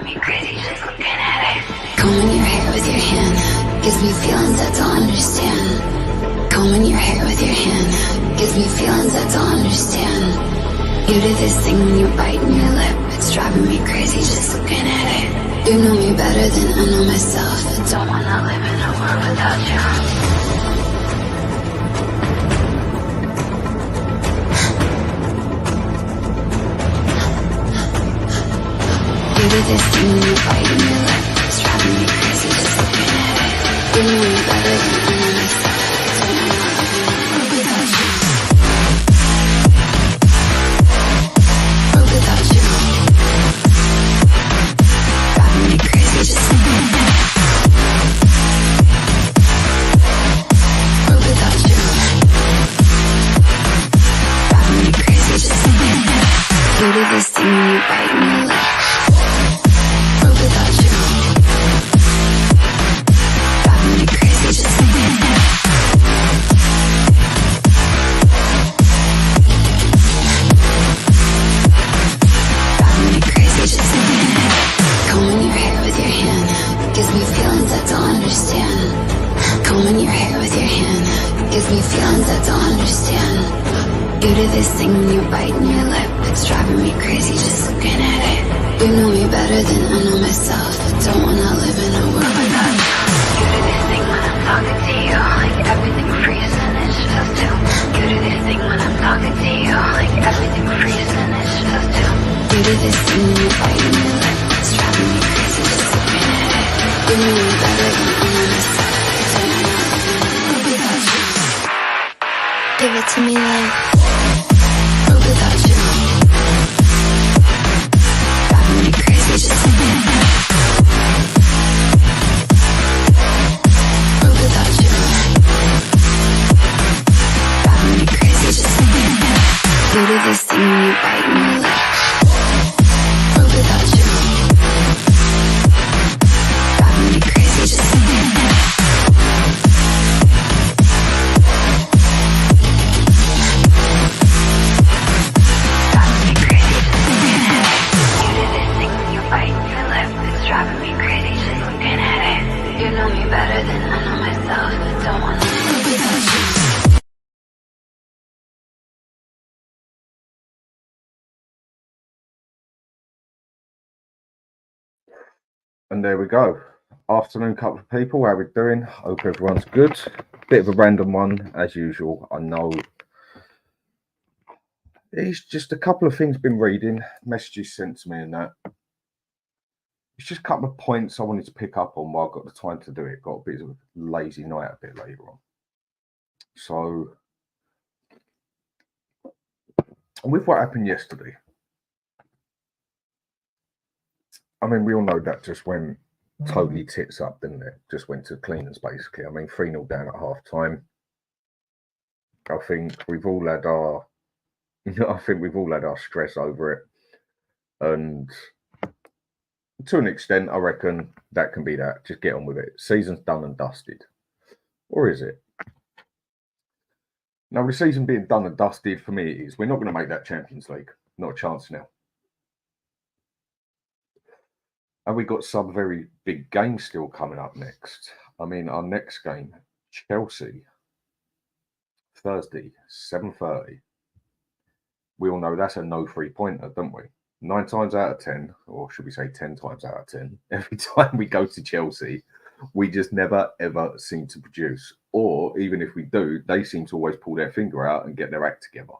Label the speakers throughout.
Speaker 1: me crazy just looking at it. Combing your hair with your hand gives me feelings I don't understand. Combing your hair with your hand gives me feelings I don't understand. You do this thing when you're biting your lip. It's driving me crazy just looking at it. You know me better than I know myself. I don't wanna live in a world without you. You do this thing when you're biting your lip. It's driving me crazy just looking at it. You know me better than I know myself. I don't wanna live in a world without you. World without you. Driving me crazy just looking at it. World without you. Driving me crazy just looking at it. You do this thing when you're biting your lip. Without you, driving me crazy just looking at it. Driving me crazy just looking at it. Combing your hair with your hand gives me feelings I don't understand. Combing your hair with your hand gives me feelings I don't understand. You do this thing when you're biting your lip. It's driving me crazy just looking at it. You know me better than I know myself. I don't wanna live in a world without you. You do this thing when I'm talking to you, like everything freezes and it's just you. You do this thing when I'm talking to you, like everything freezes and it's just you. You do this thing when you're biting your lip. It's driving me crazy just looking at it. You know me better than I know myself. I don't wanna live in a world without you. Give it to me like world without you. Just looking at it. World without you. Driving me crazy just looking at it. You do this thing when you're biting your lip. World without you. Driving me crazy just looking at it. Driving me crazy just looking at it. You do this thing when you're biting your lip. It's driving me crazy just looking at it. You know me better than I know myself. I don't wanna live without you.
Speaker 2: And there we go. Afternoon, couple of people. How we doing? Hope everyone's good. Bit of a random one, as usual. I know. It's just a couple of things been reading, messages sent to me and that. It's just a couple of points I wanted to pick up on while I've got the time to do it. Got a bit of a lazy night a bit later on. So, with what happened yesterday, I mean, we all know that just went totally tits up, didn't it? Just went to cleaners, basically. I mean, 3-0 down at half time. I think we've all had our stress over it. And to an extent, I reckon that can be that. Just get on with it. Season's done and dusted. Or is it? Now, with the season being done and dusted, for me, it is. We're not going to make that Champions League. Not a chance now. And we've got some very big games still coming up next. I mean, our next game, Chelsea, Thursday, 7:30. We all know that's a no 3-pointer, don't we? 9 times out of 10, or should we say 10 times out of 10, every time we go to Chelsea, we just never, ever seem to produce. Or even if we do, they seem to always pull their finger out and get their act together.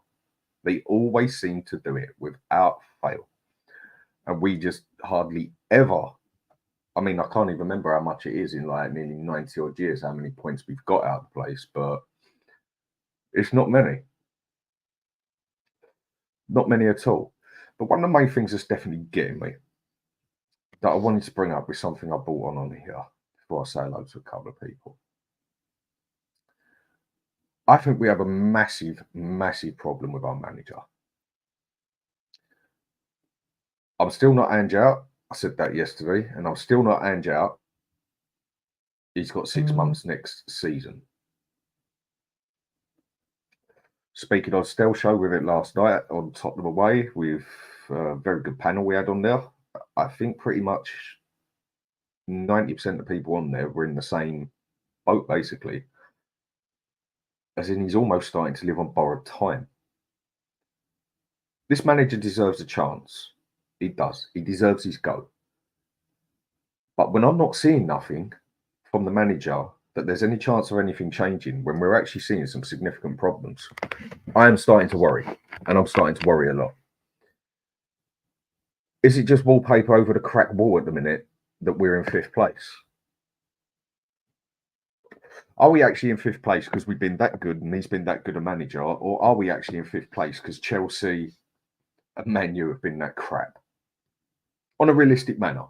Speaker 2: They always seem to do it without fail. And we just hardly ever, I mean, I can't even remember how much it is in like nearly 90 odd years, how many points we've got out of the place, but it's not many. Not many at all. But one of the main things that's definitely getting me that I wanted to bring up is something I brought on here before I say hello to a couple of people. I think we have a massive, massive problem with our manager. I'm still not Ange out. I said that yesterday, and I'm still not Ange out. He's got 6 months next season. Speaking of Stell show with it last night on Tottenham away with a very good panel we had on there. I think pretty much 90% of people on there were in the same boat, basically. As in, he's almost starting to live on borrowed time. This manager deserves a chance. He does. He deserves his go. But when I'm not seeing nothing from the manager that there's any chance of anything changing, when we're actually seeing some significant problems, I am starting to worry, and I'm starting to worry a lot. Is it just wallpaper over the cracked wall at the minute that we're in 5th place? Are we actually in 5th place because we've been that good and he's been that good a manager, or are we actually in 5th place because Chelsea and Man U have been that crap? On a realistic manner.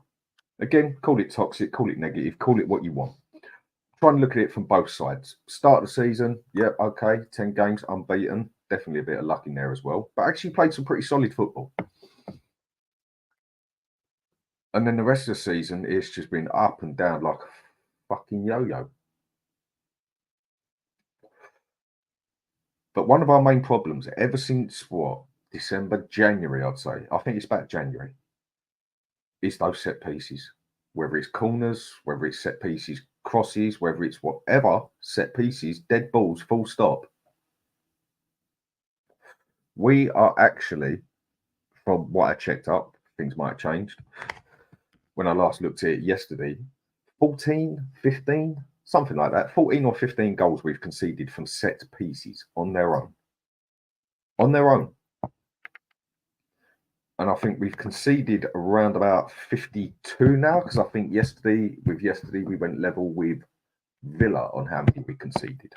Speaker 2: Again, call it toxic, call it negative, call it what you want. Try and look at it from both sides. Start of the season, yeah, okay, 10 games, unbeaten. Definitely a bit of luck in there as well. But actually played some pretty solid football. And then the rest of the season, it's just been up and down like a fucking yo-yo. But one of our main problems, ever since what, December, January, I'd say, I think it's about January, is those set pieces. Whether it's corners, whether it's set pieces, crosses, whether it's whatever, set pieces, dead balls, full stop. We are actually, from what I checked up, things might have changed. When I last looked at it yesterday, 14, 15, something like that. 14 or 15 goals we've conceded from set pieces on their own. On their own. And I think we've conceded around about 52 now, because I think yesterday we went level with Villa on how many we conceded.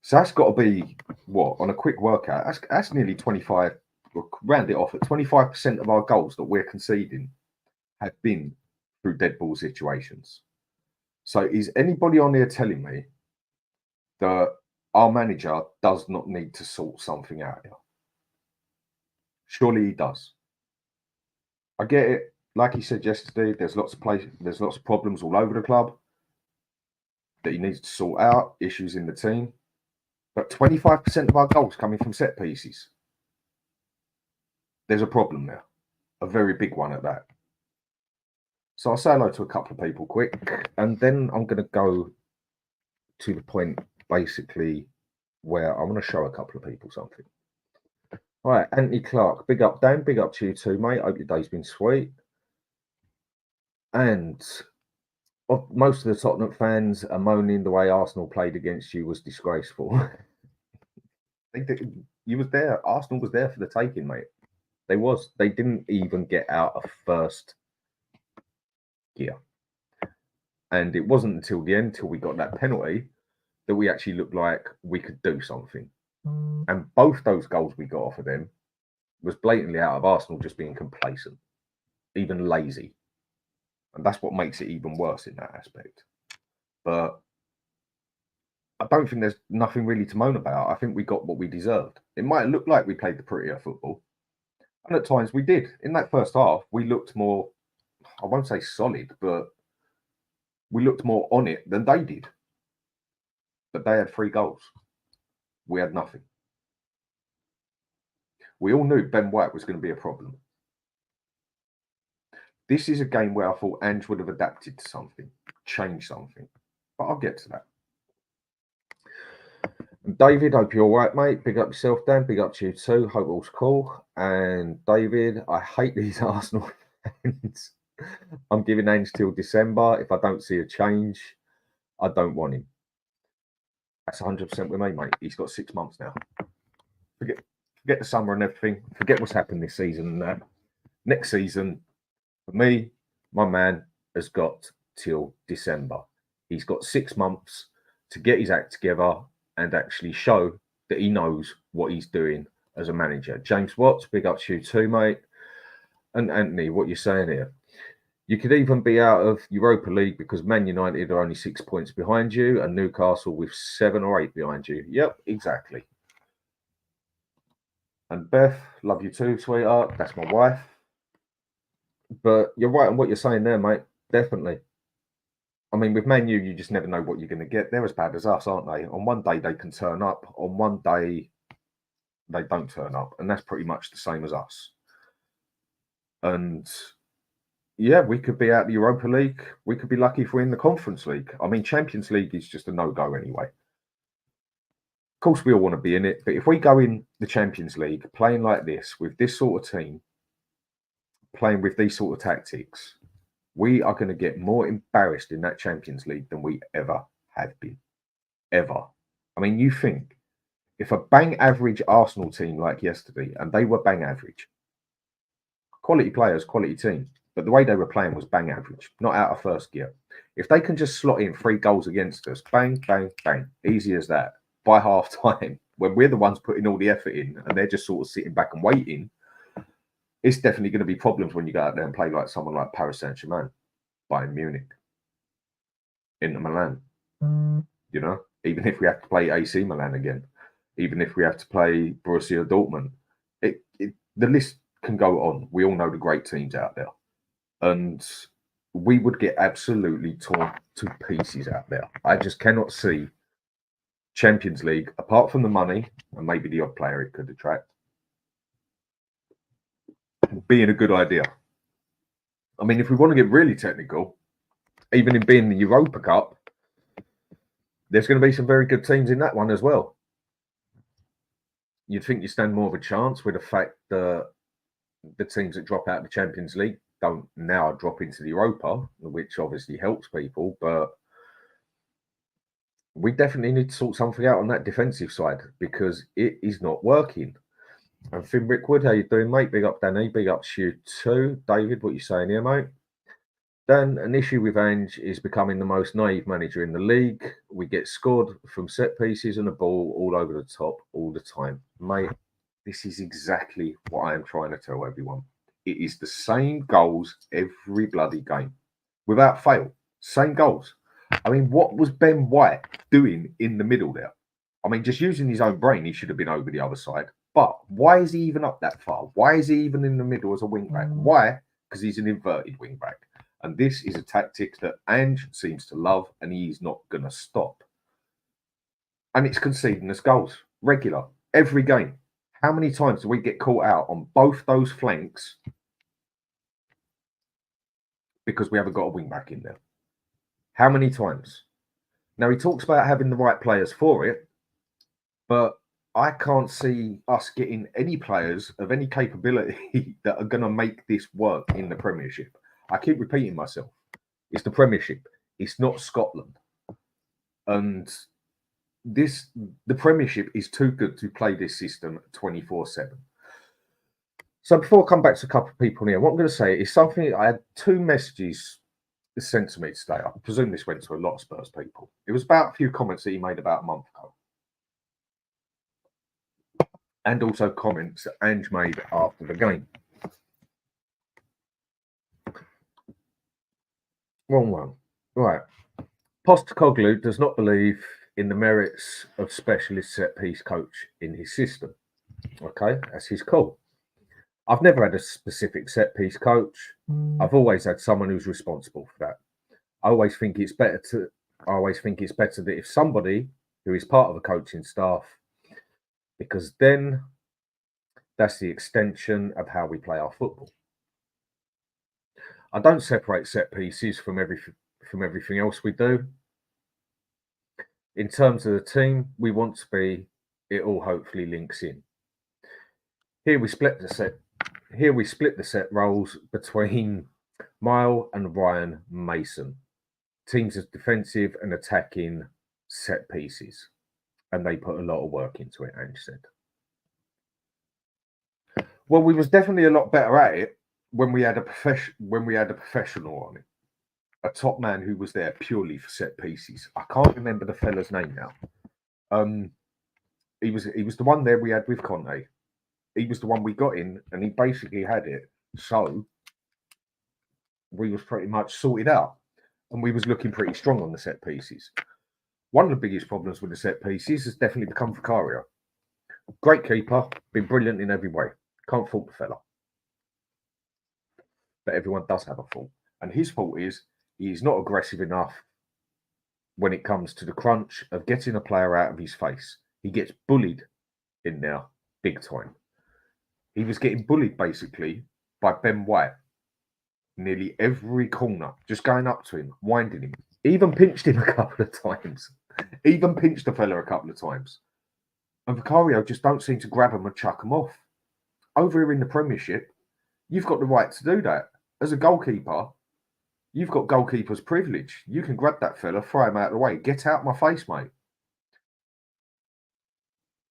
Speaker 2: So that's got to be, what, on a quick workout, that's nearly 25, we'll round it off at 25% of our goals that we're conceding have been through dead ball situations. So is anybody on here telling me that our manager does not need to sort something out here? Surely he does. I get it. Like he said yesterday, there's lots of problems all over the club that he needs to sort out, issues in the team. But 25% of our goals coming from set pieces. There's a problem there. A very big one at that. So I'll say hello to a couple of people quick, and then I'm going to go to the point basically where I want to show a couple of people something. All right, Anthony Clark, big up, Dan, big up to you too, mate. Hope your day's been sweet. And most of the Tottenham fans are moaning the way Arsenal played against you was disgraceful. You was there. Arsenal was there for the taking, mate. They didn't even get out of first gear. And it wasn't until the end, till we got that penalty, that we actually looked like we could do something. And both those goals we got off of them was blatantly out of Arsenal just being complacent, even lazy. And that's what makes it even worse in that aspect. But I don't think there's nothing really to moan about. I think we got what we deserved. It might look like we played the prettier football. And at times we did. In that first half, we looked more, I won't say solid, but we looked more on it than they did. But they had 3 goals. We had nothing. We all knew Ben White was going to be a problem. This is a game where I thought Ange would have adapted to something, changed something. But I'll get to that. And David, hope you're all right, mate. Big up yourself, Dan. Big up to you too. Hope all's cool. And David, I hate these Arsenal fans. I'm giving Ange till December. If I don't see a change, I don't want him. That's 100% with me, mate. He's got 6 months now. Forget the summer and everything. Forget what's happened this season and that. Next season, for me, my man has got till December. He's got 6 months to get his act together and actually show that he knows what he's doing as a manager. James Watts, big up to you too, mate. And Anthony, what you're saying here. You could even be out of Europa League because Man United are only 6 points behind you and Newcastle with 7 or 8 behind you. Yep, exactly. And Beth, love you too, sweetheart. That's my wife. But you're right on what you're saying there, mate. Definitely. I mean, with Man U, you just never know what you're going to get. They're as bad as us, aren't they? On one day, they can turn up. On one day, they don't turn up. And that's pretty much the same as us. And yeah, we could be out the Europa League. We could be lucky if we're in the Conference League. I mean, Champions League is just a no-go anyway. Of course, we all want to be in it, but if we go in the Champions League playing like this, with this sort of team, playing with these sort of tactics, we are going to get more embarrassed in that Champions League than we ever have been. Ever. I mean, you think, if a bang average Arsenal team like yesterday, and they were bang average, quality players, quality team, but the way they were playing was bang average, not out of first gear. If they can just slot in 3 goals against us, bang, bang, bang, easy as that, by half time, when we're the ones putting all the effort in and they're just sort of sitting back and waiting, it's definitely going to be problems when you go out there and play like someone like Paris Saint-Germain, Bayern Munich, Inter Milan. You know, even if we have to play AC Milan again, even if we have to play Borussia Dortmund, the list can go on. We all know the great teams out there. And we would get absolutely torn to pieces out there. I just cannot see Champions League, apart from the money and maybe the odd player it could attract, being a good idea. I mean, if we want to get really technical, even in being the Europa Cup, there's going to be some very good teams in that one as well. You'd think you stand more of a chance with the fact that the teams that drop out of the Champions League don't now drop into the Europa, which obviously helps people, but we definitely need to sort something out on that defensive side because it is not working. And Finn Rickwood, how you doing, mate? Big up, Danny. Big up to you too. David, what you saying here, mate? Dan, an issue with Ange is becoming the most naive manager in the league. We get scored from set pieces and the ball all over the top all the time. Mate, this is exactly what I am trying to tell everyone. It is the same goals every bloody game. Without fail. Same goals. I mean, what was Ben White doing in the middle there? I mean, just using his own brain, he should have been over the other side. But why is he even up that far? Why is he even in the middle as a wing back? Why? Because he's an inverted wing back. And this is a tactic that Ange seems to love, and he's not going to stop. And it's conceding us goals. Regular. Every game. How many times do we get caught out on both those flanks because we haven't got a wing back in there? How many times? Now, he talks about having the right players for it, but I can't see us getting any players of any capability that are going to make this work in the Premiership. I keep repeating myself. It's the Premiership. It's not Scotland. And the Premiership is too good to play this system 24/7. So before I come back to a couple of people here, what I'm going to say is something. I had 2 messages sent to me today. I presume this went to a lot of Spurs people. It was about a few comments that he made about a month ago. And also comments that Ange made after the game. Wrong one. Right. Postecoglou does not believe in the merits of specialist set-piece coach in his system. Okay, that's his call. I've never had a specific set-piece coach. I've always had someone who's responsible for that. I always think it's better that if somebody who is part of the coaching staff, because then that's the extension of how we play our football. I don't separate set pieces from everything else we do. In terms of the team we want to be, it all hopefully links in. Here we split the set roles between Mile and Ryan Mason. Teams of defensive and attacking set pieces. And they put a lot of work into it, Ange said. Well, we was definitely a lot better at it when we had a professional on it. A top man who was there purely for set pieces. I can't remember the fella's name now. He was the one there we had with Conte. He was the one we got in, and he basically had it. So we was pretty much sorted out, and we was looking pretty strong on the set pieces. One of the biggest problems with the set pieces has definitely become Vicario. Great keeper, been brilliant in every way. Can't fault the fella. But everyone does have a fault. And his fault is he's not aggressive enough when it comes to the crunch of getting a player out of his face. He gets bullied in there big time. He was getting bullied basically by Ben White nearly every corner, just going up to him, winding him. Even pinched him a couple of times. Even pinched the fella a couple of times. And Vicario just don't seem to grab him and chuck him off. Over here in the Premiership, you've got the right to do that. As a goalkeeper, you've got goalkeeper's privilege. You can grab that fella, throw him out of the way. Get out of my face, mate.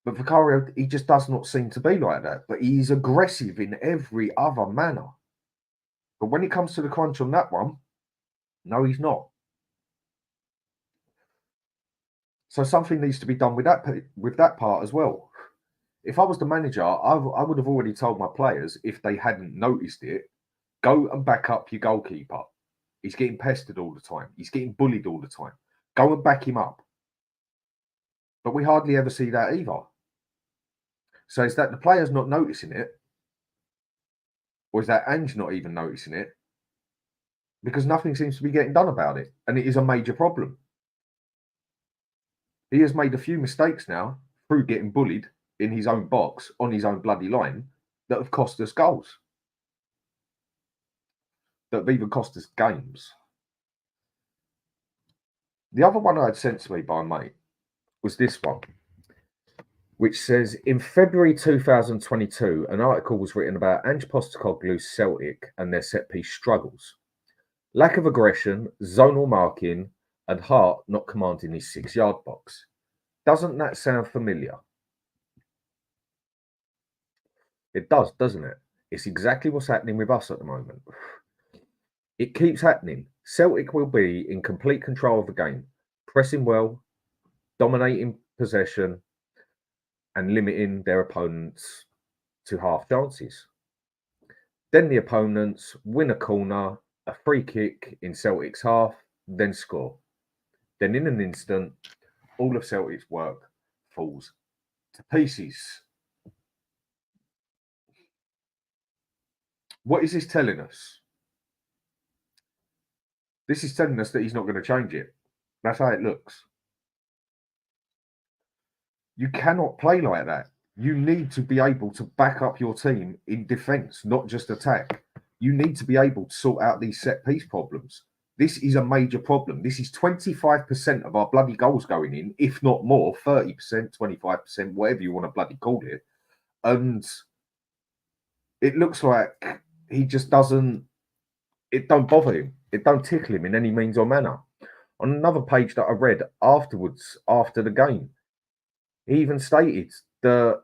Speaker 2: But Vicario, he just does not seem to be like that. But he's aggressive in every other manner. But when it comes to the crunch on that one, no, he's not. So something needs to be done with that part as well. If I was the manager, I would have already told my players, if they hadn't noticed it, go and back up your goalkeeper. He's getting pestered all the time. He's getting bullied all the time. Go and back him up. But we hardly ever see that either. So is that the players not noticing it? Or is that Ange not even noticing it? Because nothing seems to be getting done about it. And it is a major problem. He has made a few mistakes now through getting bullied in his own box, on his own bloody line, that have cost us goals. That have even cost us games. The other one I had sent to me by a mate was this one, which says, in February 2022, an article was written about Ange Postecoglou's Celtic and their set-piece struggles. Lack of aggression, zonal marking, and Hart not commanding his 6-yard box. Doesn't that sound familiar? It does, doesn't it? It's exactly what's happening with us at the moment. It keeps happening. Celtic will be in complete control of the game, pressing well, dominating possession, and limiting their opponents to half chances. Then the opponents win a corner, a free kick in Celtic's half, then score. Then in an instant, all of Celtic's work falls to pieces. What is this telling us? This is telling us that he's not going to change it. That's how it looks. You cannot play like that. You need to be able to back up your team in defence, not just attack. You need to be able to sort out these set-piece problems. This is a major problem. This is 25% of our bloody goals going in, if not more, 30%, 25%, whatever you want to bloody call it. And it looks like he just doesn't, it don't bother him. It don't tickle him in any means or manner. On another page that I read afterwards, after the game, he even stated that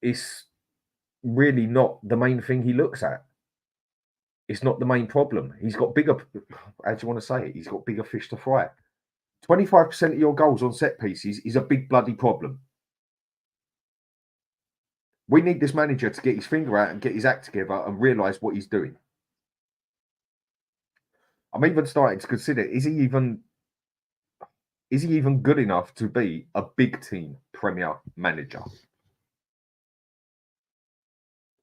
Speaker 2: it's really not the main thing he looks at. It's not the main problem. He's got bigger, how do you want to say it? He's got bigger fish to fry. 25% of your goals on set pieces is a big bloody problem. We need this manager to get his finger out and get his act together and realise what he's doing. I'm even starting to consider, is he even good enough to be a big team Premier manager?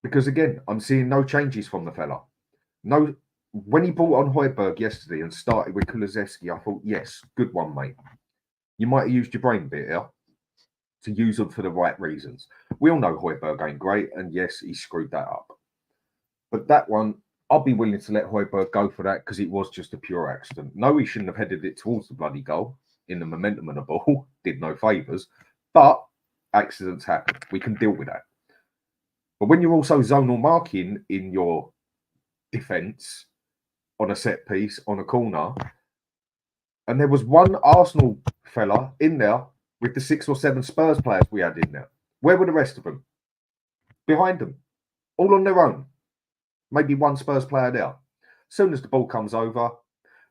Speaker 2: Because again, I'm seeing no changes from the fella. No, when he brought on Højbjerg yesterday and started with Kulusevski, I thought, yes, good one, mate. You might have used your brain a bit here to use them for the right reasons. We all know Højbjerg ain't great, and yes, he screwed that up. But that one, I'll be willing to let Højbjerg go for that because it was just a pure accident. No, he shouldn't have headed it towards the bloody goal in the momentum of the ball. Did no favours. But accidents happen. We can deal with that. But when you're also zonal marking in your defence on a set piece, on a corner, and there was one Arsenal fella in there with the 6 or 7 Spurs players we had in there. Where were the rest of them? Behind them. All on their own. Maybe one Spurs player there. As soon as the ball comes over,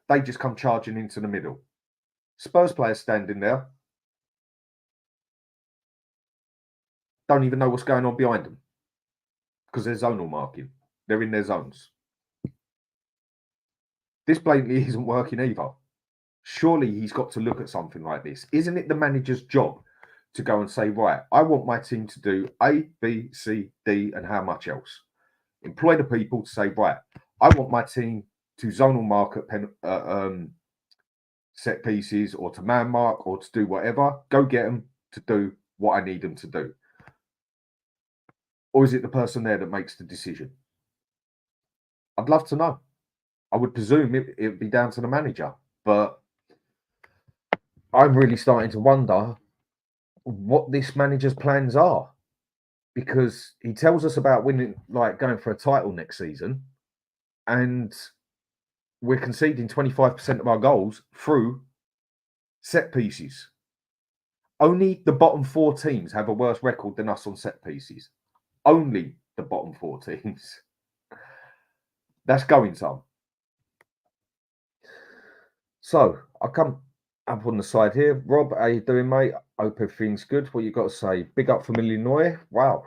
Speaker 2: they just come charging into the middle. Spurs players standing there. Don't even know what's going on behind them. Because they're zonal marking. They're in their zones. This blatantly isn't working either. Surely he's got to look at something like this. Isn't it the manager's job to go and say, right, I want my team to do A, B, C, D, and how much else? Employ the people to say, right, I want my team to zonal mark at set pieces or to man mark or to do whatever. Go get them to do what I need them to do. Or is it the person there that makes the decision? I'd love to know. I would presume it would be down to the manager, but I'm really starting to wonder what this manager's plans are, because he tells us about winning, like going for a title next season, and we're conceding 25% of our goals through set pieces. Only the bottom 4 teams have a worse record than us on set pieces. Only the bottom 4 teams. That's going some. So I come up on the side here. Rob, how you doing, mate? Hope everything's good. What you got to say? Big up from Illinois. Wow.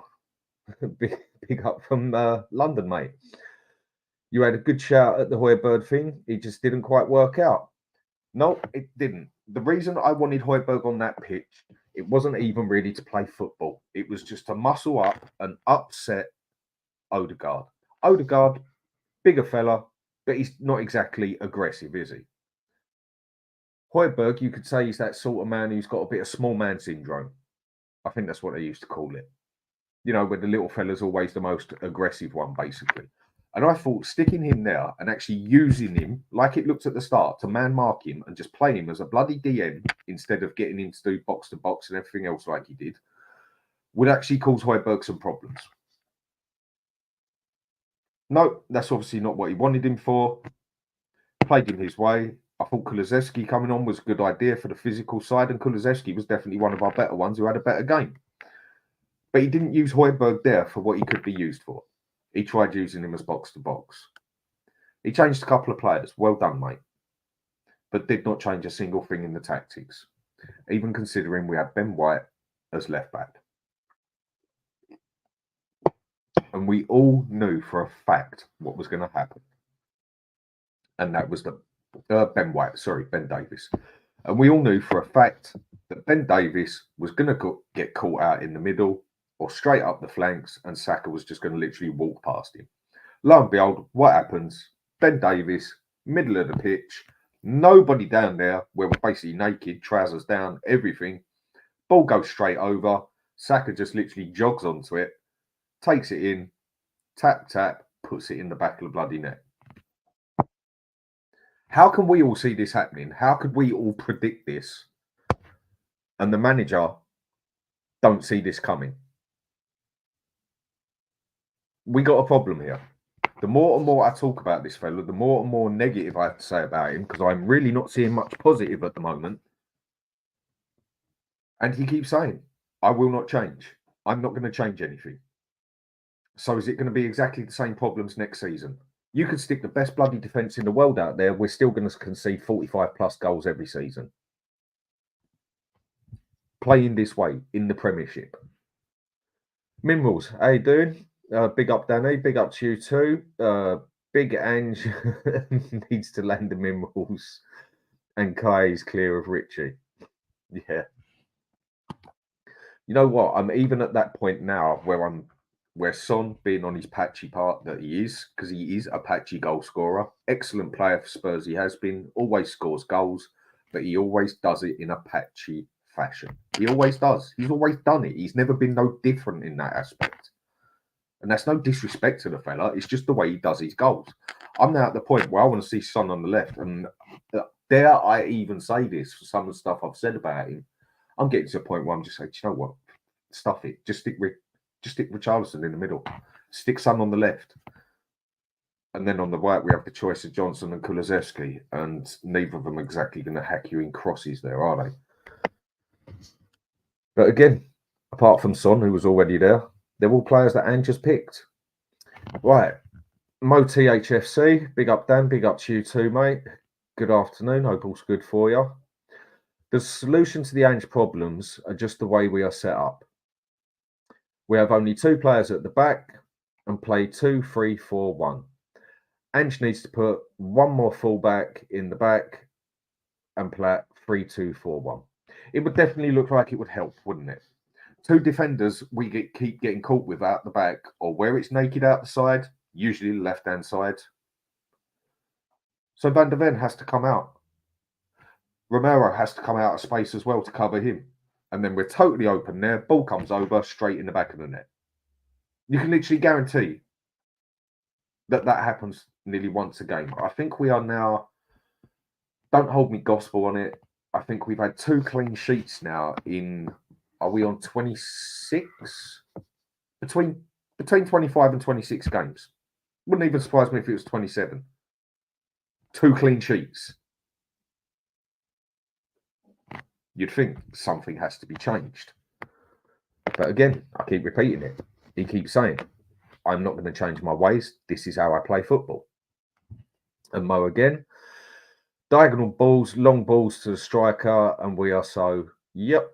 Speaker 2: big up from London, mate. You had a good shout at the Højbjerg thing. It just didn't quite work out. No, it didn't. The reason I wanted Højbjerg on that pitch, it wasn't even really to play football. It was just to muscle up and upset Odegaard. Odegaard, bigger fella, but he's not exactly aggressive, is he? Højbjerg, you could say he's that sort of man who's got a bit of small man syndrome. I think that's what they used to call it. You know, where the little fella's always the most aggressive one, basically. And I thought sticking him there and actually using him, like it looked at the start, to man mark him and just play him as a bloody DM instead of getting him to do box to box and everything else like he did, would actually cause Højbjerg some problems. No, that's obviously not what he wanted him for. Played him his way. I thought Kulusevski coming on was a good idea for the physical side, and Kulusevski was definitely one of our better ones who had a better game. But he didn't use Højbjerg there for what he could be used for. He tried using him as box to box. He changed a couple of players. Well done, mate. But did not change a single thing in the tactics, even considering we had Ben White as left back. And we all knew for a fact what was going to happen. And that was Ben Davies. And we all knew for a fact that Ben Davies was going to get caught out in the middle or straight up the flanks, and Saka was just going to literally walk past him. Lo and behold, what happens? Ben Davies, middle of the pitch, nobody down there, where we're basically naked, trousers down, everything. Ball goes straight over. Saka just literally jogs onto it, takes it in, tap, tap, puts it in the back of the bloody net. How can we all see this happening? How could we all predict this? And the manager don't see this coming. We got a problem here. The more and more I talk about this fella, the more and more negative I have to say about him, because I'm really not seeing much positive at the moment. And he keeps saying, I will not change. I'm not going to change anything. So is it going to be exactly the same problems next season? You could stick the best bloody defence in the world out there. We're still going to concede 45 plus goals every season. Playing this way in the Premiership. Minerals, how you doing? Big up, Danny. Big up to you too. Big Ange needs to land the minerals, and Kai is clear of Richie. Yeah. You know what? I'm even at that point now where Son, being on his patchy part that he is, because he is a patchy goal scorer, excellent player for Spurs. He has been, always scores goals, but he always does it in a patchy fashion. He always does. He's always done it. He's never been no different in that aspect. And that's no disrespect to the fella. It's just the way he does his goals. I'm now at the point where I want to see Son on the left. And dare I even say this for some of the stuff I've said about him, I'm getting to a point where I'm just saying, you know what? Stuff it. Just stick Richarlison in the middle. Stick Son on the left. And then on the right, we have the choice of Johnson and Kulusevski. And neither of them are exactly going to hack you in crosses there, are they? But again, apart from Son, who was already there, they're all players that Ange has picked. Right. Mo THFC, big up Dan, big up to you too, mate. Good afternoon. Hope all's good for you. The solution to the Ange problems are just the way we are set up. We have only 2 players at the back and play 2-3-4-1. Ange needs to put 1 more fullback in the back and play 3-2-4-1. It would definitely look like it would help, wouldn't it? 2 defenders we keep getting caught with out the back, or where it's naked out the side, usually the left-hand side. So Van der Ven has to come out. Romero has to come out of space as well to cover him. And then we're totally open there. Ball comes over straight in the back of the net. You can literally guarantee that happens nearly once a game. I think we are now, don't hold me gospel on it, I think we've had 2 clean sheets now are we on 26? Between 25 and 26 games. Wouldn't even surprise me if it was 27. 2 clean sheets. You'd think something has to be changed. But again, I keep repeating it. He keeps saying, I'm not going to change my ways. This is how I play football. And Mo again. Diagonal balls, long balls to the striker, and we are so, yep,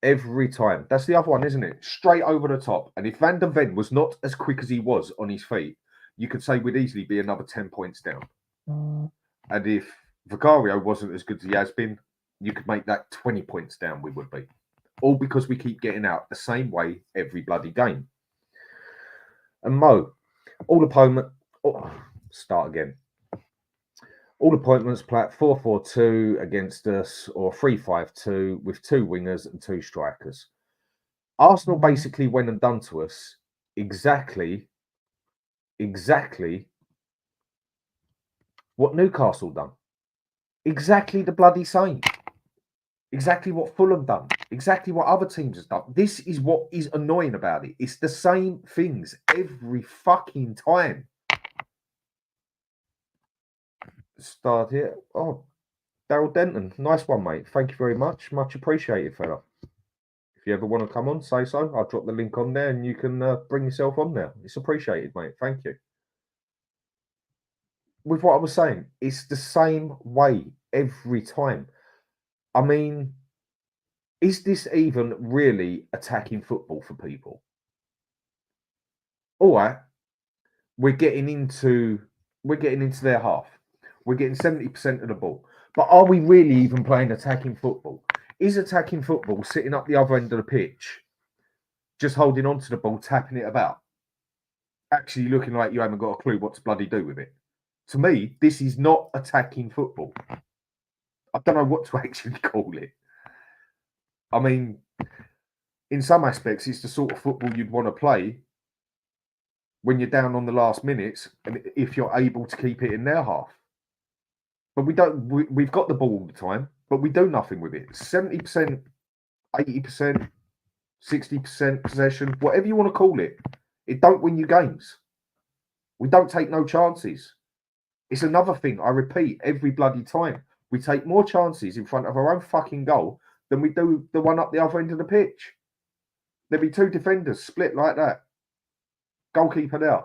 Speaker 2: every time. That's the other one, isn't it? Straight over the top. And if Van der Ven was not as quick as he was on his feet, you could say we'd easily be another 10 points down. And if Vicario wasn't as good as he has been, you could make that 20 points down, we would be. All because we keep getting out the same way every bloody game. And Mo, all opponent... Oh, start again. All appointments play 4-4-2 against us, or 3-5-2 with 2 wingers and 2 strikers. Arsenal basically went and done to us exactly what Newcastle done. Exactly the bloody same. Exactly what Fulham done. Exactly what other teams have done. This is what is annoying about it. It's the same things every fucking time. Start here. Oh, Daryl Denton. Nice one, mate. Thank you very much. Much appreciated, fella. If you ever want to come on, say so. I'll drop the link on there and you can bring yourself on there. It's appreciated, mate. Thank you. With what I was saying, it's the same way every time. I mean, is this even really attacking football for people? All right, we're getting into their half. We're getting 70% of the ball. But are we really even playing attacking football? Is attacking football sitting up the other end of the pitch, just holding on to the ball, tapping it about? Actually looking like you haven't got a clue what to bloody do with it. To me, this is not attacking football. I don't know what to actually call it. I mean, in some aspects, it's the sort of football you'd want to play when you're down on the last minutes, and if you're able to keep it in their half. But we don't. We've got the ball all the time, but we do nothing with it. 70%, 80%, 60% possession, whatever you want to call it. It don't win you games. We don't take no chances. It's another thing I repeat every bloody time. We take more chances in front of our own fucking goal than we do the one up the other end of the pitch. There'd be 2 defenders split like that. Goalkeeper there.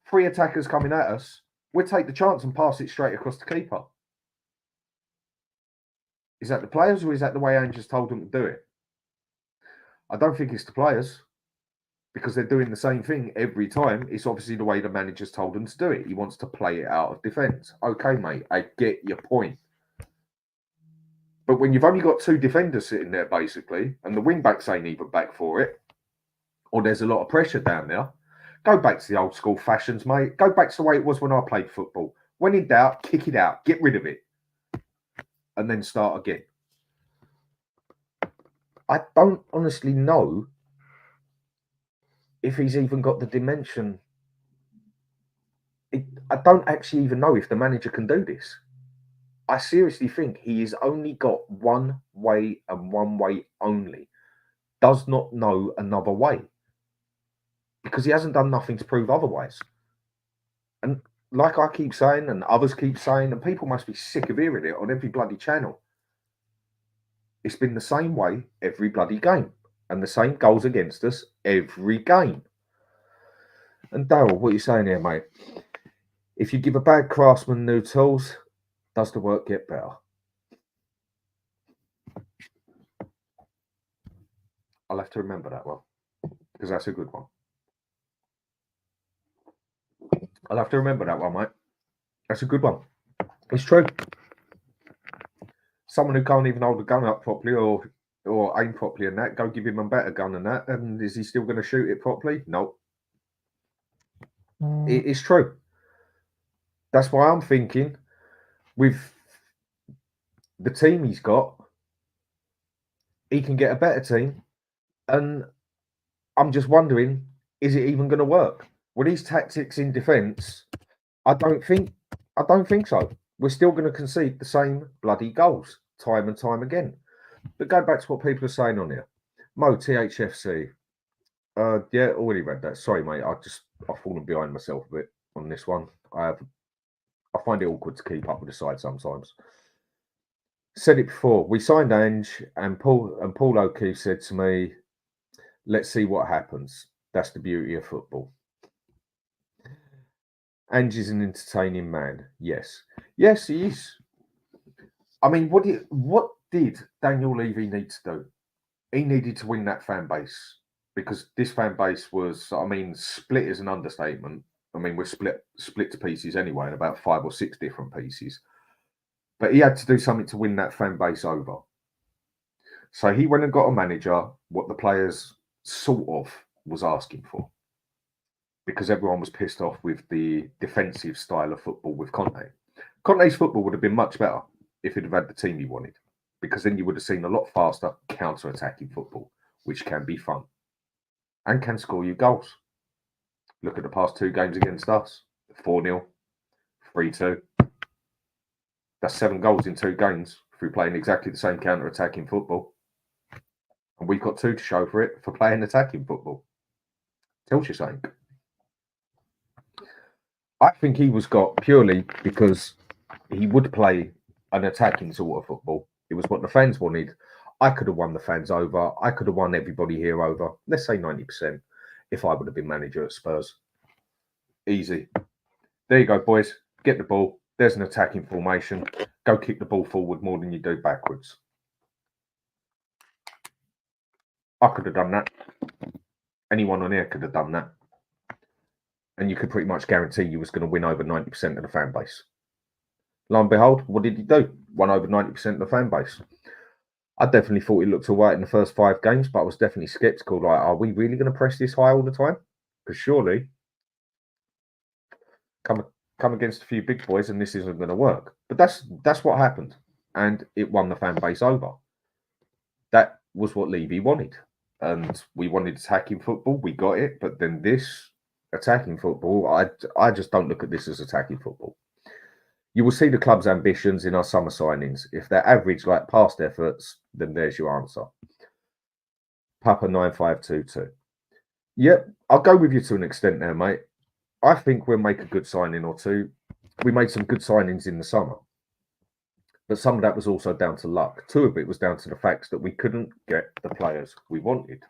Speaker 2: 3 attackers coming at us. We'll take the chance and pass it straight across the keeper. Is that the players or is that the way Ange has told them to do it? I don't think it's the players because they're doing the same thing every time. It's obviously the way the manager's told them to do it. He wants to play it out of defence. Okay, mate, I get your point. But when you've only got 2 defenders sitting there, basically, and the wing-backs ain't even back for it, or there's a lot of pressure down there, go back to the old school fashions, mate. Go back to the way it was when I played football. When in doubt, kick it out. Get rid of it. And then start again. I don't honestly know if he's even got the dimension. I don't actually even know if the manager can do this. I seriously think he has only got one way and one way only. Does not know another way. Because he hasn't done nothing to prove otherwise. And like I keep saying, and others keep saying, and people must be sick of hearing it on every bloody channel. It's been the same way every bloody game. And the same goals against us every game. And Daryl, what are you saying here, mate? If you give a bad craftsman new tools, does the work get better? I'll have to remember that one. Because that's a good one. I'll have to remember that one, mate. That's a good one. It's true. Someone who can't even hold a gun up properly or aim properly and that, go give him a better gun than that, and is he still going to shoot it properly? No. It's true. That's why I'm thinking with the team he's got, he can get a better team. And I'm just wondering, is it even going to work? Well, these tactics in defence, I don't think so. We're still going to concede the same bloody goals time and time again. But go back to what people are saying on here. Mo THFC. Yeah, already read that. Sorry, mate. I've fallen behind myself a bit on this one. I find it awkward to keep up with the side sometimes. Said it before. We signed Ange, and Paul O'Keefe said to me, "Let's see what happens." That's the beauty of football. Ange is an entertaining man. Yes, he is. I mean, what did Daniel Levy need to do? He needed to win that fan base, because this fan base was, I mean, split is an understatement. I mean, we're split to pieces anyway, in about 5 or 6 different pieces. But he had to do something to win that fan base over. So he went and got a manager, what the players sort of was asking for, because everyone was pissed off with the defensive style of football with Conte. Conte's football would have been much better if he'd have had the team he wanted, because then you would have seen a lot faster counter-attacking football, which can be fun and can score you goals. Look at the past 2 games against us: 4-0, 3-2. That's 7 goals in 2 games through playing exactly the same counter-attacking football. And we've got 2 to show for it for playing attacking football. Tells you something. I think he was got purely because he would play an attacking sort of football. It was what the fans wanted. I could have won the fans over. I could have won everybody here over. Let's say 90% if I would have been manager at Spurs. Easy. There you go, boys. Get the ball. There's an attacking formation. Go kick the ball forward more than you do backwards. I could have done that. Anyone on here could have done that. And you could pretty much guarantee you was going to win over 90% of the fan base. Lo and behold, what did he do? Won over 90% of the fan base. I definitely thought he looked all right in the first 5 games, but I was definitely sceptical. Like, are we really going to press this high all the time? Because surely, come against a few big boys and this isn't going to work. But that's what happened. And it won the fan base over. That was what Levy wanted. And we wanted attacking football. We got it. But then this attacking football, I just don't look at this as attacking football. You will see the club's ambitions in our summer signings. If they're average like past efforts, then there's your answer. Papa 9522. Yep, I'll go with you to an extent there, mate. I think we'll make a good signing or 2. We made some good signings in the summer. But some of that was also down to luck. 2 of it was down to the fact that we couldn't get the players we wanted.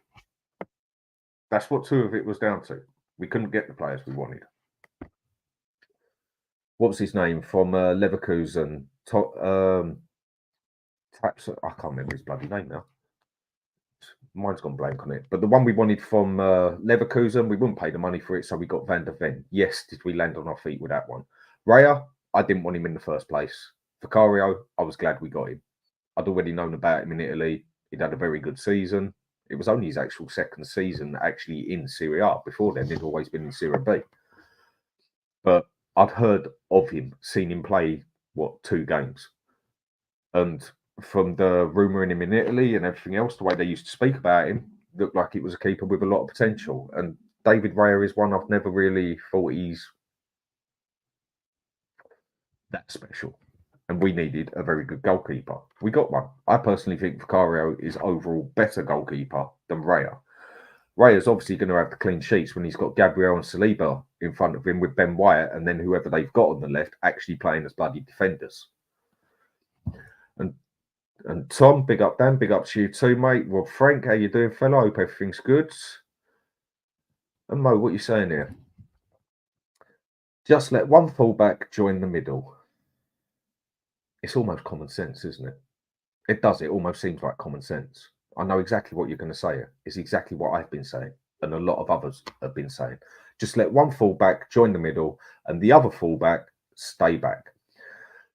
Speaker 2: That's what 2 of it was down to. We couldn't get the players we wanted. What was his name from Leverkusen? I can't remember his bloody name now. Mine's gone blank on it. But the one we wanted from Leverkusen, we wouldn't pay the money for it, so we got Van der Ven. Yes, did we land on our feet with that one? Raya, I didn't want him in the first place. Vicario, I was glad we got him. I'd already known about him in Italy. He'd had a very good season. It was only his actual second season actually in Serie A. Before then, he'd always been in Serie B. But I'd heard of him, seen him play, 2 games. And from the rumour in him in Italy and everything else, the way they used to speak about him, looked like it was a keeper with a lot of potential. And David Raya is one I've never really thought he's that special. And we needed a very good goalkeeper. We got one. I personally think Vicario is overall better goalkeeper than Raya. Raya's obviously going to have the clean sheets when he's got Gabriel and Saliba in front of him with Ben Wyatt, and then whoever they've got on the left actually playing as bloody defenders. And Tom, big up Dan, big up to you too, mate. Rob Frank, how you doing, fella? Hope everything's good. And Mo, what are you saying here? Just let one fullback join the middle. It's almost common sense, isn't it? It does. It almost seems like common sense. I know exactly what you're going to say. It's exactly what I've been saying, and a lot of others have been saying. Just let one fullback join the middle, and the other fullback stay back.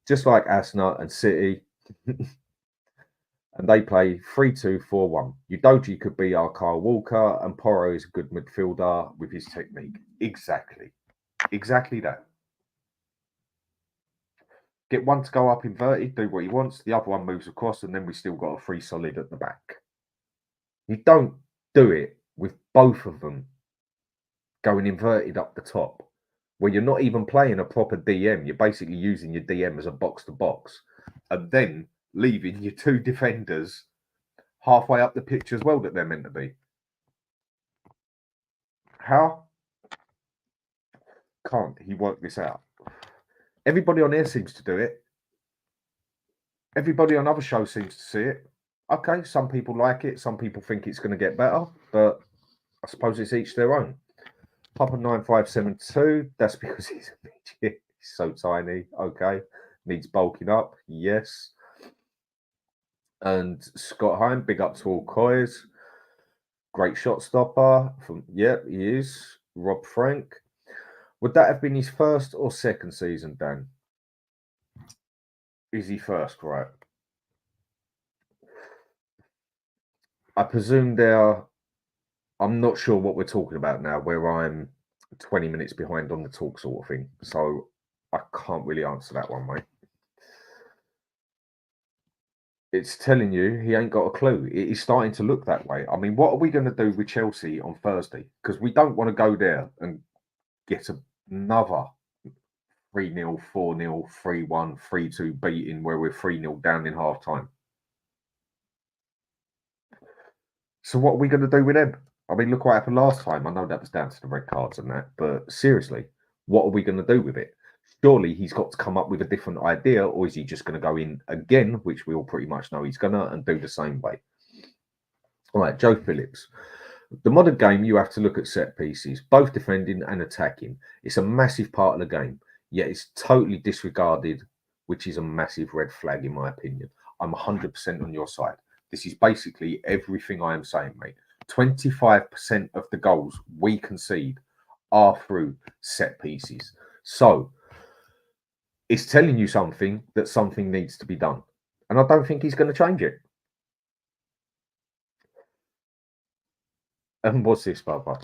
Speaker 2: Just like Arsenal and City. And they play 3-2-4-1. Udoji could be our Kyle Walker, and Porro is a good midfielder with his technique. Exactly that. Get one to go up inverted, do what he wants. The other one moves across, and then we still got a free solid at the back. You don't do it with both of them going inverted up the top. where you're not even playing a proper DM. You're basically using your DM as a box-to-box and then leaving your two defenders halfway up the pitch as well that they're meant to be. How can't he work this out? Everybody on here seems to do it. Everybody on other shows seems to see it. Okay, some people like it. Some people think it's going to get better, but I suppose it's each their own. Papa 9572, that's because he's a midget. He's so tiny. Okay. Needs bulking up. Yes. And Scott Hine, big up to all Coys. Great shot stopper. Yep, he is. Rob Frank. Would that have been his first or second season, Dan? Is he first, right? I presume I'm not sure what we're talking about now, where I'm 20 minutes behind on the talk sort of thing. So I can't really answer that one, mate. It's telling you he ain't got a clue. It is starting to look that way. I mean, what are we going to do with Chelsea on Thursday? Because we don't want to go there and get another 3-0, 4-0, 3-1, 3-2 beating where we're 3-0 down in half time. So what are we going to do with them? I mean, look what happened last time. I know that was down to the red cards and that, but seriously, what are we going to do with it? Surely he's got to come up with a different idea, or is he just going to go in again, which we all pretty much know he's going to, and do the same way? All right, Joe Phillips. The modern game, you have to look at set pieces, both defending and attacking. It's a massive part of the game, yet it's totally disregarded, which is a massive red flag in my opinion. I'm 100% on your side. This is basically everything I am saying, mate. 25% of the goals we concede are through set pieces. So it's telling you something that something needs to be done. And I don't think he's going to change it. And what's this, Bubba?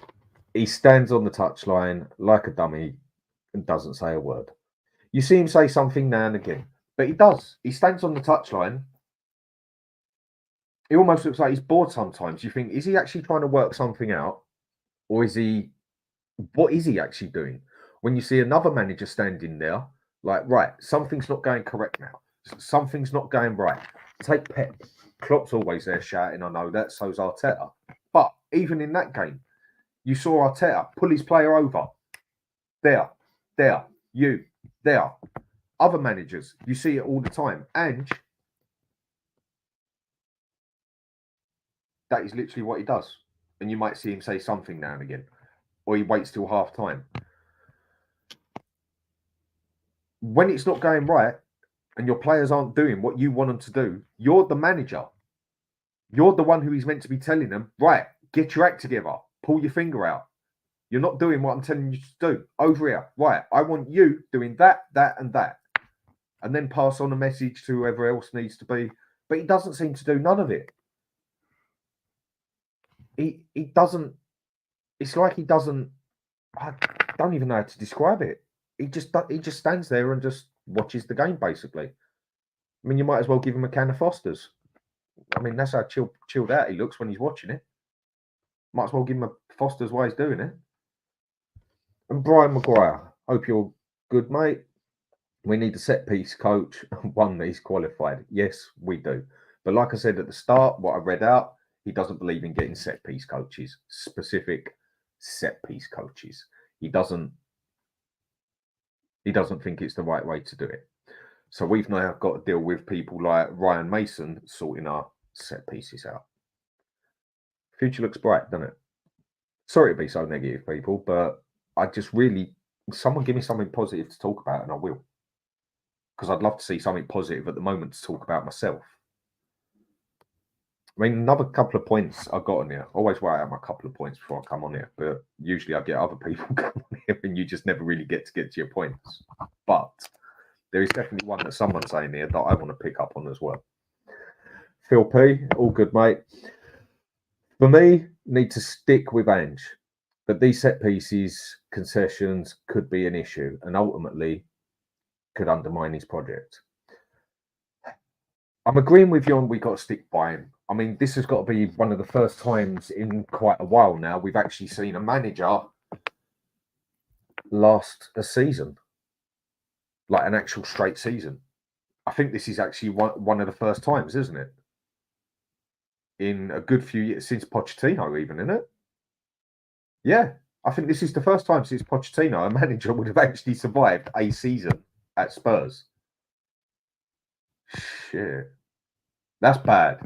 Speaker 2: He stands on the touchline like a dummy and doesn't say a word. You see him say something now and again, but he does. He stands on the touchline. It almost looks like he's bored sometimes. You think, is he actually trying to work something out? Or what is he actually doing? When you see another manager standing there, like, right, something's not going correct now. Something's not going right. Take Pep. Klopp's always there shouting, I know that, so's Arteta. But even in that game, you saw Arteta pull his player over. There, you, there. Other managers, you see it all the time. Ange, that is literally what he does. And you might see him say something now and again. Or he waits till half time. When it's not going right and your players aren't doing what you want them to do, you're the manager. You're the one who is meant to be telling them, right, get your act together. Pull your finger out. You're not doing what I'm telling you to do. Over here. Right, I want you doing that, and that. And then pass on a message to whoever else needs to be. But he doesn't seem to do none of it. He doesn't. It's like he doesn't. I don't even know how to describe it. He just stands there and just watches the game, basically. I mean, you might as well give him a can of Foster's. I mean, that's how chilled out he looks when he's watching it. Might as well give him a Foster's while he's doing it. And Brian Maguire, hope you're good, mate. We need a set-piece coach, one that is qualified. Yes, we do. But like I said at the start, what I read out, he doesn't believe in getting set-piece coaches, specific set-piece coaches. He doesn't think it's the right way to do it. So we've now got to deal with people like Ryan Mason sorting our set-pieces out. Future looks bright, doesn't it? Sorry to be so negative, people, but I just really... Someone give me something positive to talk about and I will. Because I'd love to see something positive at the moment to talk about myself. I mean, another couple of points I got on here. I always write out my couple of points before I come on here, but usually I get other people come on here and you just never really get to your points. But there is definitely one that someone's saying here that I want to pick up on as well. Phil P, all good, mate. For me, need to stick with Ange, but these set pieces, concessions could be an issue and ultimately could undermine his project. I'm agreeing with you on we got to stick by him. I mean, this has got to be one of the first times in quite a while now we've actually seen a manager last a season, like an actual straight season. I think this is actually one of the first times, isn't it? In a good few years, since Pochettino even, isn't it? Yeah, I think this is the first time since Pochettino a manager would have actually survived a season at Spurs. Shit. That's bad.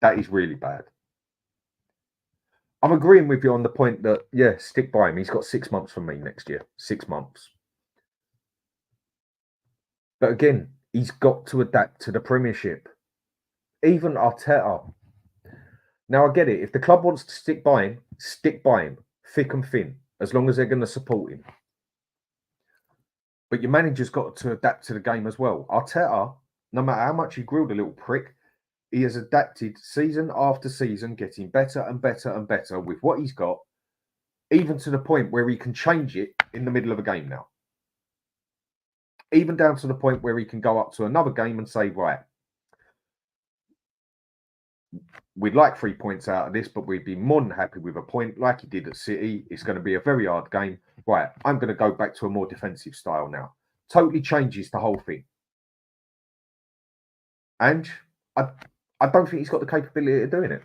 Speaker 2: That is really bad. I'm agreeing with you on the point that, yeah, stick by him. He's got 6 months from me next year. 6 months. But again, he's got to adapt to the Premiership. Even Arteta. Now, I get it. If the club wants to stick by him, thick and thin, as long as they're going to support him. But your manager's got to adapt to the game as well. Arteta, no matter how much he grilled a little prick, he has adapted season after season, getting better and better and better with what he's got, even to the point where he can change it in the middle of a game now. Even down to the point where he can go up to another game and say, right, we'd like 3 points out of this, but we'd be more than happy with a point like he did at City. It's going to be a very hard game. Right, I'm going to go back to a more defensive style now. Totally changes the whole thing. And I don't think he's got the capability of doing it.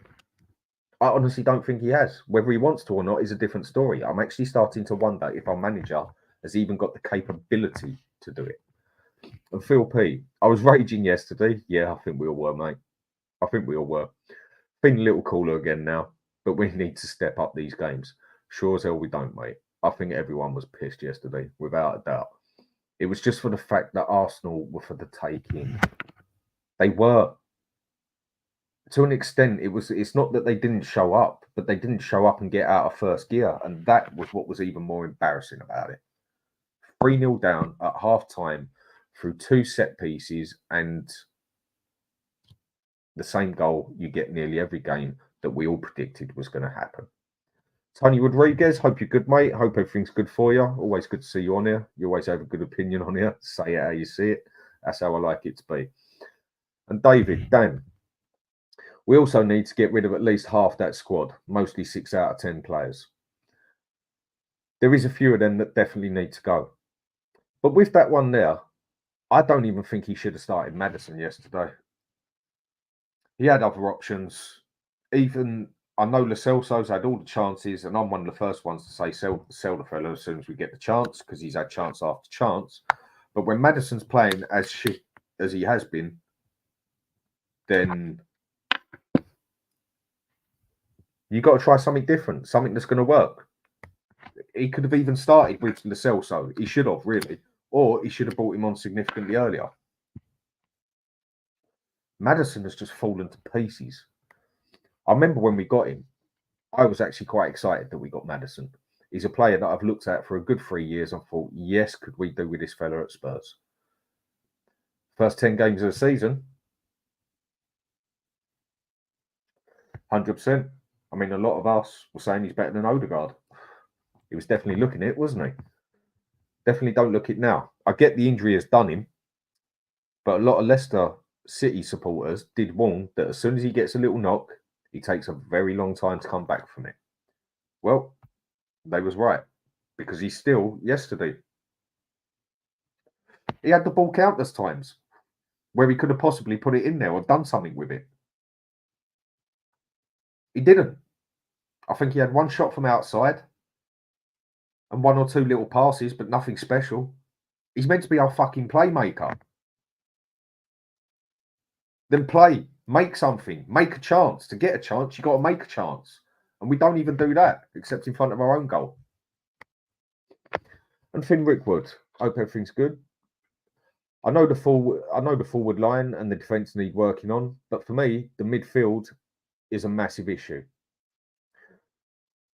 Speaker 2: I honestly don't think he has. Whether he wants to or not is a different story. I'm actually starting to wonder if our manager has even got the capability to do it. And Phil P, I was raging yesterday. Yeah, I think we all were, mate. I think we all were. Been a little cooler again now, but we need to step up these games. Sure as hell we don't, mate. I think everyone was pissed yesterday, without a doubt. It was just for the fact that Arsenal were for the taking. They were. To an extent, it's not that they didn't show up, but they didn't show up and get out of first gear. And that was what was even more embarrassing about it. 3-0 down at half-time through 2 set pieces and the same goal you get nearly every game that we all predicted was going to happen. Tony Rodriguez, hope you're good, mate. Hope everything's good for you. Always good to see you on here. You always have a good opinion on here. Say it how you see it. That's how I like it to be. And David, Dan, we also need to get rid of at least half that squad, mostly 6 out of 10 players. There is a few of them that definitely need to go. But with that one there, I don't even think he should have started Maddison yesterday. He had other options. Even, I know Lo Celso's had all the chances, and I'm one of the first ones to say sell the fella as soon as we get the chance, because he's had chance after chance. But when Maddison's playing as shit as he has been, then you got to try something different, something that's going to work. He could have even started with Lo Celso. He should have, really. Or he should have brought him on significantly earlier. Maddison has just fallen to pieces. I remember when we got him, I was actually quite excited that we got Maddison. He's a player that I've looked at for a good 3 years and thought, yes, could we do with this fella at Spurs? First 10 games of the season, 100%. I mean, a lot of us were saying he's better than Odegaard. He was definitely looking it, wasn't he? Definitely don't look it now. I get the injury has done him, but a lot of Leicester City supporters did warn that as soon as he gets a little knock, he takes a very long time to come back from it. Well, they was right, because he still, yesterday, he had the ball countless times where he could have possibly put it in there or done something with it. He didn't. I think he had one shot from outside and 1 or 2 little passes, but nothing special. He's meant to be our fucking playmaker. Then play, make something, make a chance. To get a chance, you got to make a chance. And we don't even do that, except in front of our own goal. And Finn Rickwood, hope everything's good. I know the forward line and the defence need working on, but for me, the midfield is a massive issue.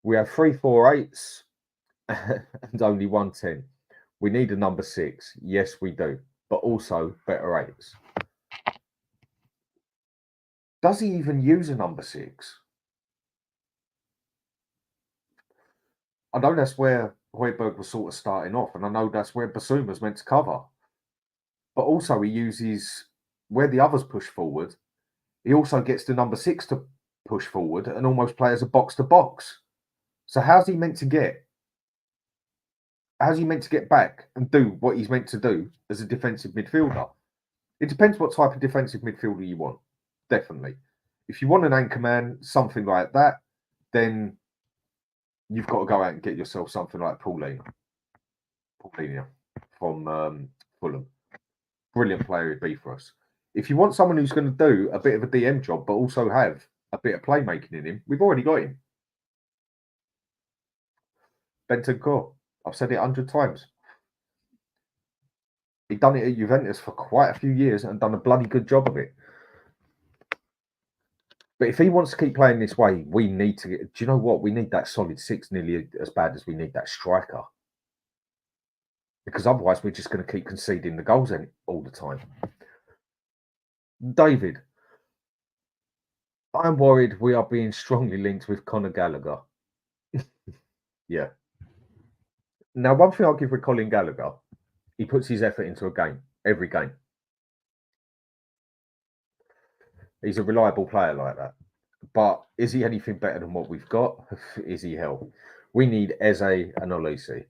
Speaker 2: We have 3 4-8s and only 1 10. We need a number 6. Yes, we do, but also better 8s. Does he even use a number 6? I know that's where Højbjerg was sort of starting off, and I know that's where Basuma's meant to cover. But also he uses, where the others push forward, he also gets the number 6 to push forward and almost play as a box-to-box. So how's he meant to get how's he meant to get back and do what he's meant to do as a defensive midfielder? It depends what type of defensive midfielder you want. Definitely. If you want an anchor man, something like that, then you've got to go out and get yourself something like Paulinho from Fulham. Brilliant player he'd be for us. If you want someone who's going to do a bit of a DM job, but also have a bit of playmaking in him, we've already got him. Bentancur. I've said it 100 times. He'd done it at Juventus for quite a few years and done a bloody good job of it. But if he wants to keep playing this way, we need to get... Do you know what? We need that solid six nearly as bad as we need that striker. Because otherwise we're just going to keep conceding the goals all the time. David. I'm worried we are being strongly linked with Conor Gallagher. Yeah. Now, one thing I'll give with Colin Gallagher, he puts his effort into a game, every game. He's a reliable player like that. But is he anything better than what we've got? Is he hell? We need Eze and Olise.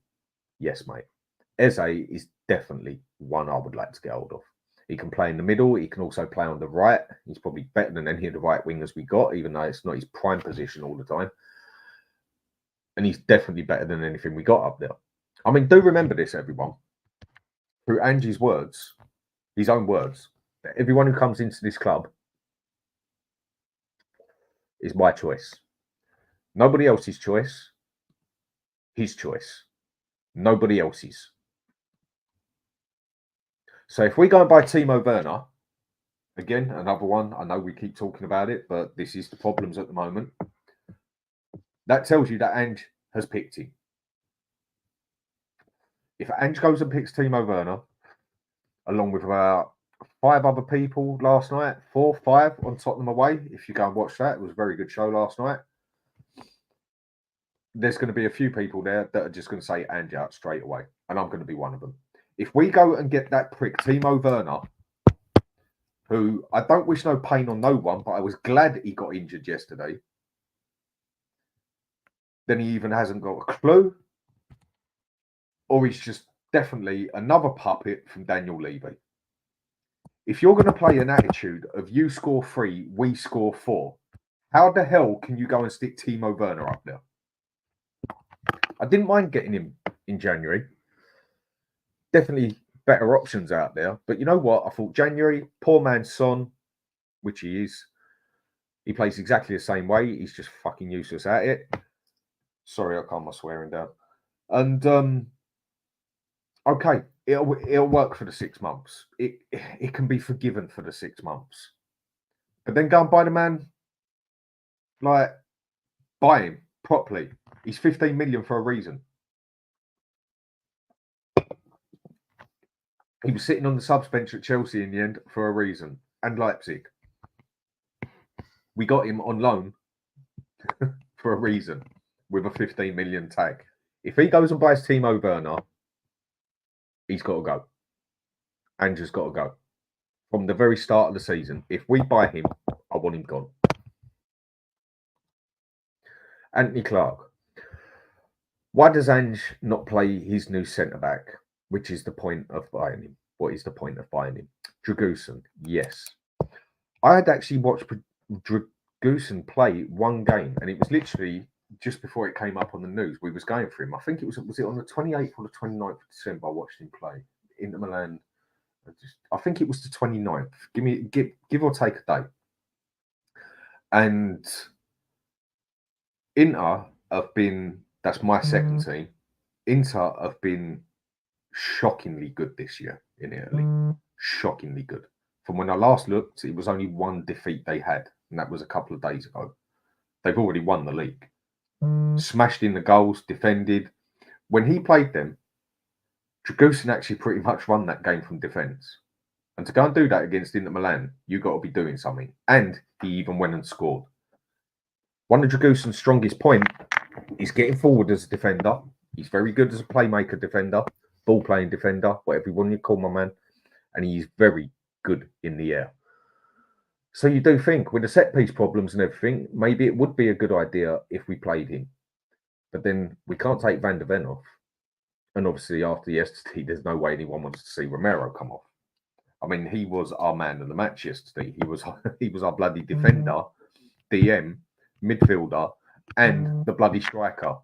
Speaker 2: Yes, mate. Eze is definitely one I would like to get hold of. He can play in the middle. He can also play on the right. He's probably better than any of the right wingers we got, even though it's not his prime position all the time. And he's definitely better than anything we got up there. I mean, do remember this, everyone. Through Ange's words, his own words, that everyone who comes into this club is my choice. Nobody else's choice. His choice. Nobody else's. So if we go and buy Timo Werner, again, another one, I know we keep talking about it, but this is the problems at the moment. That tells you that Ange has picked him. If Ange goes and picks Timo Werner, along with about 5 other people last night, 4, 5 on Tottenham away, if you go and watch that, it was a very good show last night. There's going to be a few people there that are just going to say Ange out straight away, and I'm going to be one of them. If we go and get that prick, Timo Werner, who I don't wish no pain on no one, but I was glad he got injured yesterday, then he even hasn't got a clue, or he's just definitely another puppet from Daniel Levy. If you're going to play an attitude of you score 3, we score 4, how the hell can you go and stick Timo Werner up there? I didn't mind getting him in January. Definitely better options out there. But you know what? I thought January, poor man Son, which he is, he plays exactly the same way. He's just fucking useless at it. Sorry, I calm my swearing down. And okay, it'll work for the 6 months. It can be forgiven for the 6 months. But then go and buy the man, like, buy him properly. He's 15 million for a reason. He was sitting on the subs bench at Chelsea in the end for a reason, and Leipzig. We got him on loan for a reason with a 15 million tag. If he goes and buys Timo Werner, he's got to go. Ange's got to go. From the very start of the season, if we buy him, I want him gone. Anthony Clark. Why does Ange not play his new centre-back? Which is the point of buying him? What is the point of buying him? Dragusin, yes. I had actually watched Dragusin play one game, and it was literally just before it came up on the news. We was going for him. I think it was it on the 28th or the 29th of December I watched him play. Inter Milan. I think it was the 29th. Give or take a day. And Inter have been, that's my second team. Inter have been shockingly good this year in Italy. Shockingly good. From when I last looked, it was only one defeat they had, and that was a couple of days ago. They've already won the league. Smashed in the goals, defended. When he played them, Dragusin actually pretty much won that game from defence. And to go and do that against Inter Milan, you've got to be doing something. And he even went and scored. One of Dragusin's strongest point is getting forward as a defender. He's very good as a playmaker defender, ball-playing defender, whatever you want to call my man. And he's very good in the air. So you do think, with the set-piece problems and everything, maybe it would be a good idea if we played him. But then we can't take Van der Ven off. And obviously, after yesterday, there's no way anyone wants to see Romero come off. I mean, he was our man of the match yesterday. He was our bloody defender, DM, midfielder, and the bloody striker.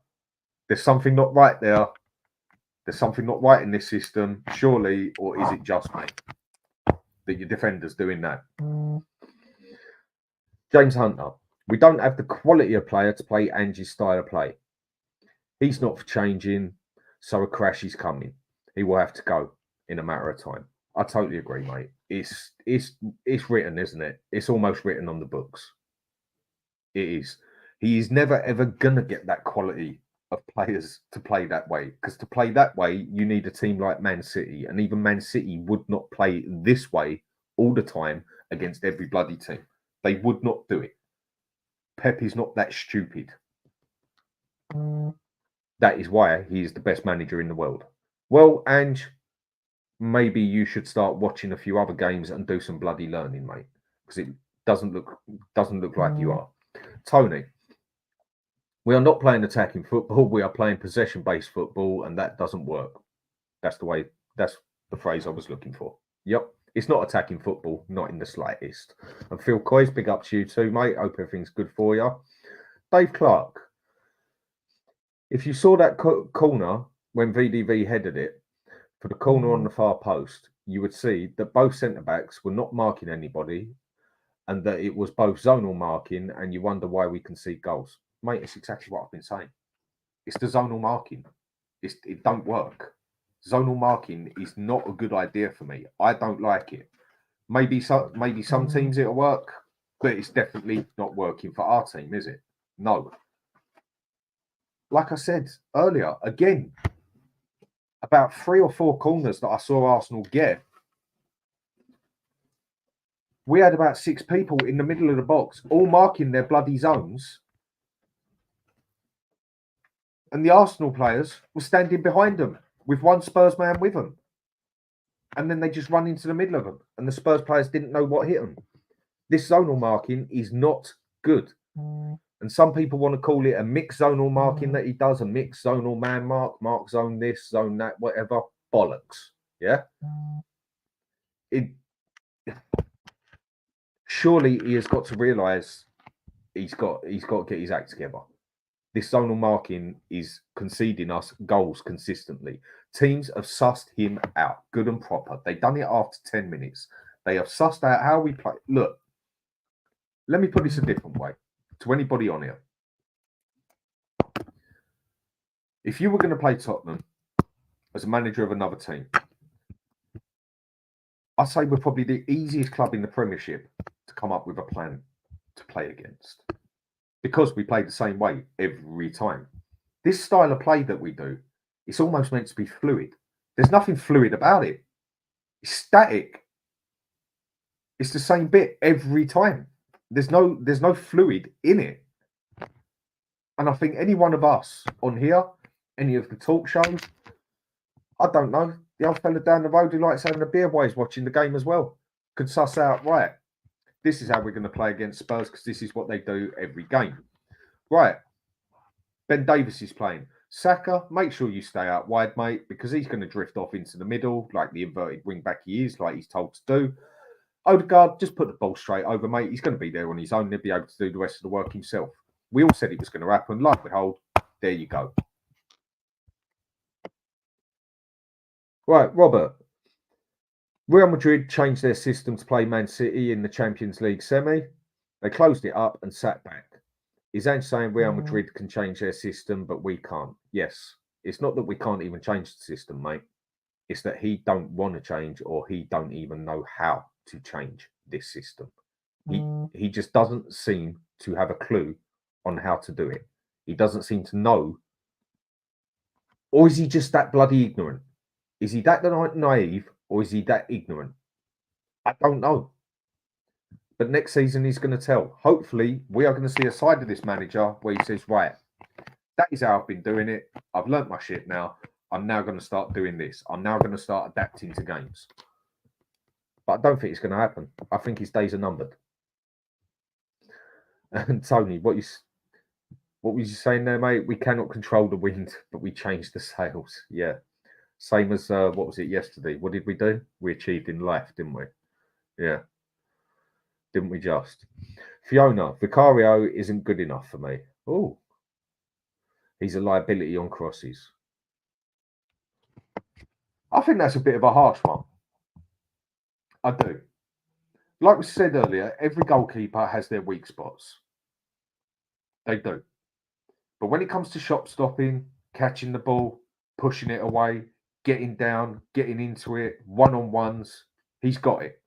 Speaker 2: There's something not right there. There's something not right in this system, surely, or is it just me that your defender's doing that? James Hunter, we don't have the quality of player to play Ange's style of play. He's not for changing, so a crash is coming. He will have to go in a matter of time. I totally agree, mate. It's written, isn't it? It's almost written on the books. It is. He is never ever gonna get that quality of players to play that way. Because to play that way, you need a team like Man City, and even Man City would not play this way all the time against every bloody team. They would not do it. Pep is not that stupid. That is why he is the best manager in the world. Well, Ange, maybe you should start watching a few other games and do some bloody learning, mate, because it doesn't look like you are. Tony, we are not playing attacking football. We are playing possession-based football, and that doesn't work. That's the phrase I was looking for. Yep, it's not attacking football, not in the slightest. And Phil Coyes, big up to you too, mate. Hope everything's good for you. Dave Clark, if you saw that corner when VDV headed it for the corner on the far post, you would see that both centre-backs were not marking anybody and that it was both zonal marking, and you wonder why we concede goals. Mate, it's exactly what I've been saying. It's the zonal marking. It don't work. Zonal marking is not a good idea for me. I don't like it. Maybe some teams it'll work, but it's definitely not working for our team, is it? No. Like I said earlier, again, about 3 or 4 corners that I saw Arsenal get, we had about 6 people in the middle of the box, all marking their bloody zones. And the Arsenal players were standing behind them with one Spurs man with them. And then they just run into the middle of them. And the Spurs players didn't know what hit them. This zonal marking is not good. And some people want to call it a mixed zonal marking that he does, a mixed zonal man mark zone this, zone that, whatever. Bollocks. Yeah? Surely he has got to realise he's got to get his act together. This zonal marking is conceding us goals consistently. Teams have sussed him out, good and proper. They've done it after 10 minutes. They have sussed out how we play. Look, let me put this a different way to anybody on here. If you were going to play Tottenham as a manager of another team, I'd say we're probably the easiest club in the Premiership to come up with a plan to play against, because we play the same way every time. This style of play that we do, it's almost meant to be fluid. There's nothing fluid about it. It's static. It's the same bit every time. There's no fluid in it. And I think any one of us on here, any of the talk shows, I don't know, the old fella down the road who likes having a beer while he's watching the game as well, could suss out, right, this is how we're going to play against Spurs because this is what they do every game. Right, Ben Davies is playing. Saka, make sure you stay out wide, mate, because he's going to drift off into the middle like the inverted wing back he is, like he's told to do. Odegaard, just put the ball straight over, mate. He's going to be there on his own. He'll be able to do the rest of the work himself. We all said it was going to happen. Lo and behold, there you go. Right, Robert. Real Madrid changed their system to play Man City in the Champions League semi. They closed it up and sat back. Is Ange saying Real Madrid can change their system, but we can't? Yes. It's not that we can't even change the system, mate. It's that he don't want to change, or he don't even know how to change this system. He just doesn't seem to have a clue on how to do it. He doesn't seem to know. Or is he just that bloody ignorant? Is he that naive, or is he that ignorant? I don't know. But next season he's going to tell. Hopefully, we are going to see a side of this manager where he says, right, that is how I've been doing it. I've learnt my shit now. I'm now going to start doing this. I'm now going to start adapting to games. But I don't think it's going to happen. I think his days are numbered. And Tony, what was you saying there, mate? We cannot control the wind, but we change the sails. Yeah. Same as, what was it yesterday? What did we do? We achieved in life, didn't we? Yeah. Didn't we just? Fiona, Vicario isn't good enough for me. Oh, he's a liability on crosses. I think that's a bit of a harsh one. I do. Like we said earlier, every goalkeeper has their weak spots. They do. But when it comes to shot stopping, catching the ball, pushing it away, getting down, getting into it, one-on-ones, he's got it.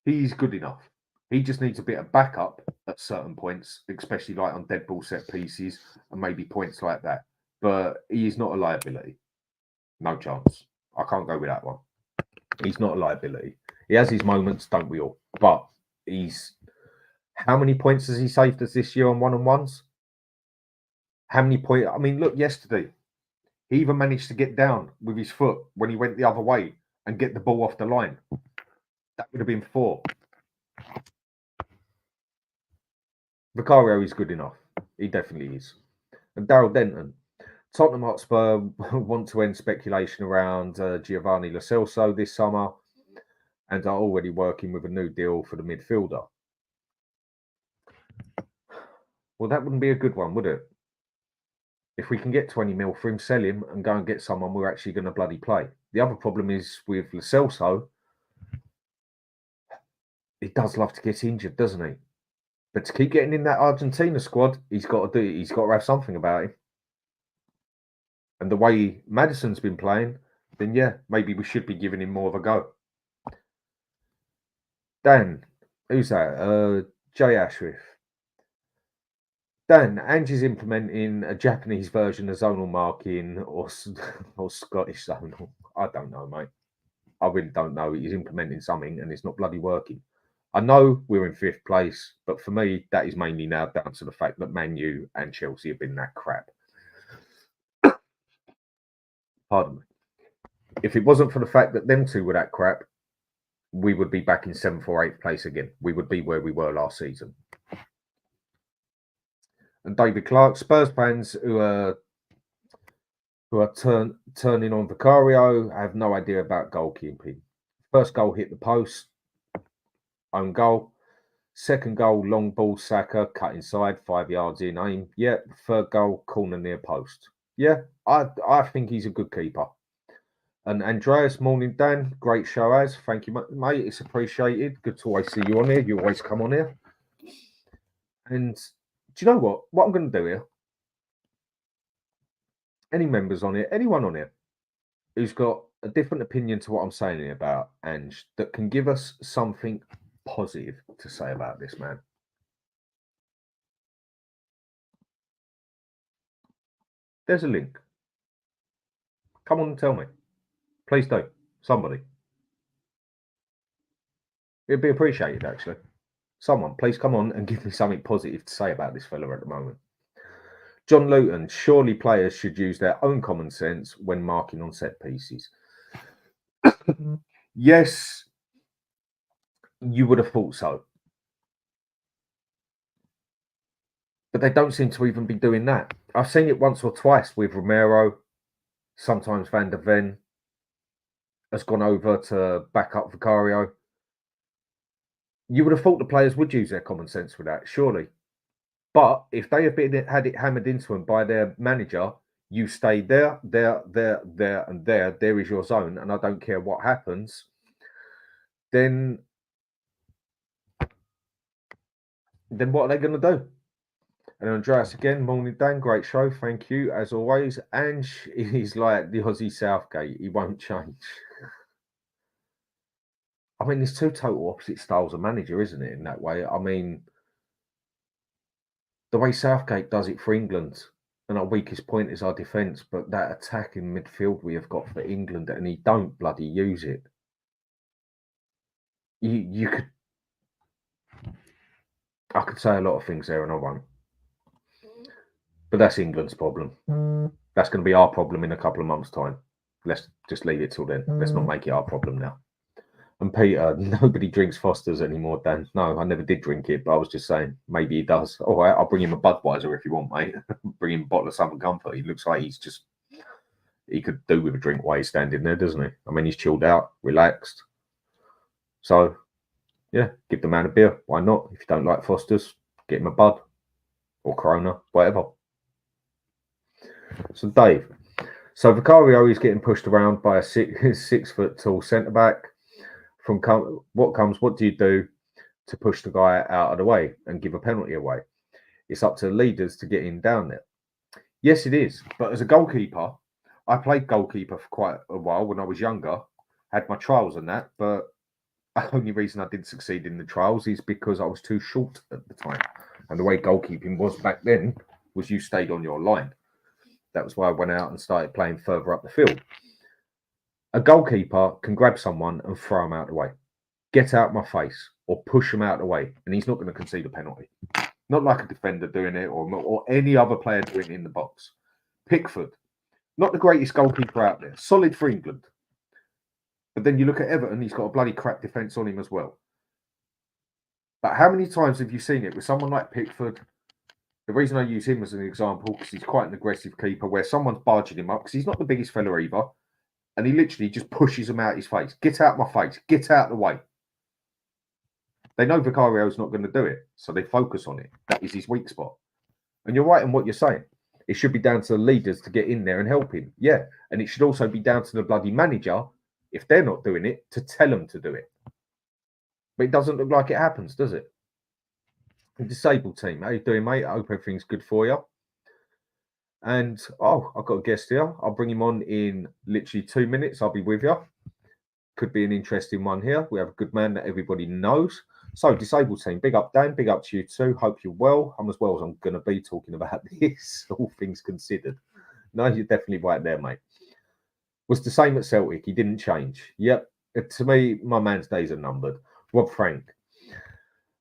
Speaker 2: He's good enough. He just needs a bit of backup at certain points, especially like on dead ball set pieces and maybe points like that. But he is not a liability. No chance. I can't go with that one. He's not a liability. He has his moments, don't we all? But he's... How many points has he saved us this year on one-on-ones? How many points? I mean, look, yesterday, he even managed to get down with his foot when he went the other way and get the ball off the line. That would have been 4. Vicario is good enough. He definitely is. And Daryl Denton. Tottenham Hotspur want to end speculation around Giovanni Lo Celso this summer and are already working with a new deal for the midfielder. Well, that wouldn't be a good one, would it? If we can get 20 mil for him, sell him and go and get someone we're actually going to bloody play. The other problem is with Lo Celso, he does love to get injured, doesn't he? But to keep getting in that Argentina squad, he's got to have something about him. And the way Maddison's been playing, then yeah, maybe we should be giving him more of a go. Dan, who's that? Jay Ashworth. Dan, Ange is implementing a Japanese version of zonal marking or Scottish zonal. I don't know, mate. I really don't know. He's implementing something and it's not bloody working. I know we're in 5th place, but for me, that is mainly now down to the fact that Man U and Chelsea have been that crap. Pardon me. If it wasn't for the fact that them two were that crap, we would be back in 7th or 8th place again. We would be where we were last season. And David Clark, Spurs fans who are turning on Vicario have no idea about goalkeeping. First goal hit the post, own goal. Second goal, long ball, Saka, cut inside, 5 yards in, aim. Yeah, third goal, corner near post. Yeah, I think he's a good keeper. And Andreas, morning Dan, great show as. Thank you, mate. It's appreciated. Good to always see you on here. You always come on here. And do you know what? What I'm going to do here, any members on here, anyone on here who's got a different opinion to what I'm saying here about Ange that can give us something positive to say about this man. There's a link. Come on and tell me. Please do. Somebody. It'd be appreciated, actually. Someone, please come on and give me something positive to say about this fella at the moment. John Luton, surely players should use their own common sense when marking on set pieces. Yes, you would have thought so. But they don't seem to even be doing that. I've seen it once or twice with Romero. Sometimes Van der Ven has gone over to back up Vicario. You would have thought the players would use their common sense for that, surely. But if they have had it hammered into them by their manager, you stay there, and there. There is your zone, and I don't care what happens. Then what are they going to do? And Andreas again, morning Dan, great show, thank you as always. Ange is like the Aussie Southgate, he won't change. I mean, there's two total opposite styles of manager, isn't it, in that way? I mean, the way Southgate does it for England, and our weakest point is our defence, but that attack in midfield we have got for England, and he don't bloody use it. You could... I could say a lot of things there, and I won't. But that's England's problem. That's going to be our problem in a couple of months' time. Let's just leave it till then. Let's not make it our problem now. And Peter, nobody drinks Foster's anymore, Dan. No, I never did drink it, but I was just saying, maybe he does. All right, I'll bring him a Budweiser if you want, mate. Bring him a bottle of Southern Comfort. He looks like he's just he could do with a drink while he's standing there, doesn't he? I mean, he's chilled out, relaxed. So, yeah, give the man a beer. Why not? If you don't like Foster's, get him a Bud or Corona, whatever. So, Dave. So, Vicario is getting pushed around by a 6 foot tall centre back. What do you do to push the guy out of the way and give a penalty away? It's up to the leaders to get him down there. Yes, it is. But as a goalkeeper, I played goalkeeper for quite a while when I was younger, had my trials and that, but the only reason I didn't succeed in the trials is because I was too short at the time. And the way goalkeeping was back then was you stayed on your line. That was why I went out and started playing further up the field. A goalkeeper can grab someone and throw him out of the way. Get out my face or push him out of the way, and he's not going to concede a penalty. Not like a defender doing it or any other player doing it in the box. Pickford, not the greatest goalkeeper out there. Solid for England. But then you look at Everton, he's got a bloody crap defence on him as well. But how many times have you seen it with someone like Pickford? The reason I use him as an example, because he's quite an aggressive keeper, where someone's barging him up, because he's not the biggest fella either, and he literally just pushes him out his face. Get out my face. Get out of the way. They know Vicario's not going to do it, so they focus on it. That is his weak spot. And you're right in what you're saying. It should be down to the leaders to get in there and help him. Yeah, and it should also be down to the bloody manager, if they're not doing it, to tell them to do it. But it doesn't look like it happens, does it? The disabled team, how you doing, mate? I hope everything's good for you. And, I've got a guest here. I'll bring him on in literally 2 minutes. I'll be with you. Could be an interesting one here. We have a good man that everybody knows. So, disabled team, big up, Dan. Big up to you too. Hope you're well. I'm as well as I'm going to be talking about this, all things considered. No, you're definitely right there, mate. Was the same at Celtic. He didn't change. Yep. To me, my man's days are numbered. Rob Frank.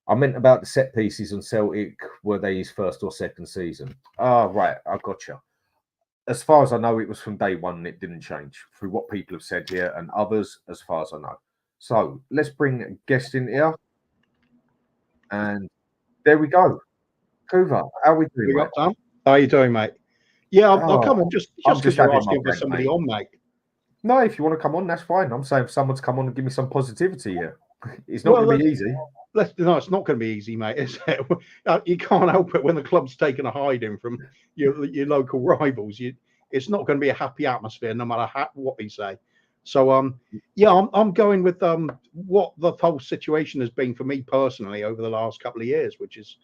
Speaker 2: I meant about the set pieces on Celtic. Were they his first or second season? Right. I gotcha. As far as I know, it was from day one and it didn't change through what people have said here and others, as far as I know. So let's bring a guest in here. And there we go. Kuva, how are we doing, mate?
Speaker 3: How are you doing, mate? Yeah, I'll come on just because you're asking for somebody
Speaker 2: mate.
Speaker 3: on, mate.
Speaker 2: No, if you want to come on, that's fine. I'm saying for someone to come on and give me some positivity here. It's not going to be easy.
Speaker 3: No, it's not going to be easy, mate, is it? You can't help it when the club's taking a hiding from your local rivals. It's not going to be a happy atmosphere, no matter what they say. So, I'm going with what the whole situation has been for me personally over the last couple of years, which is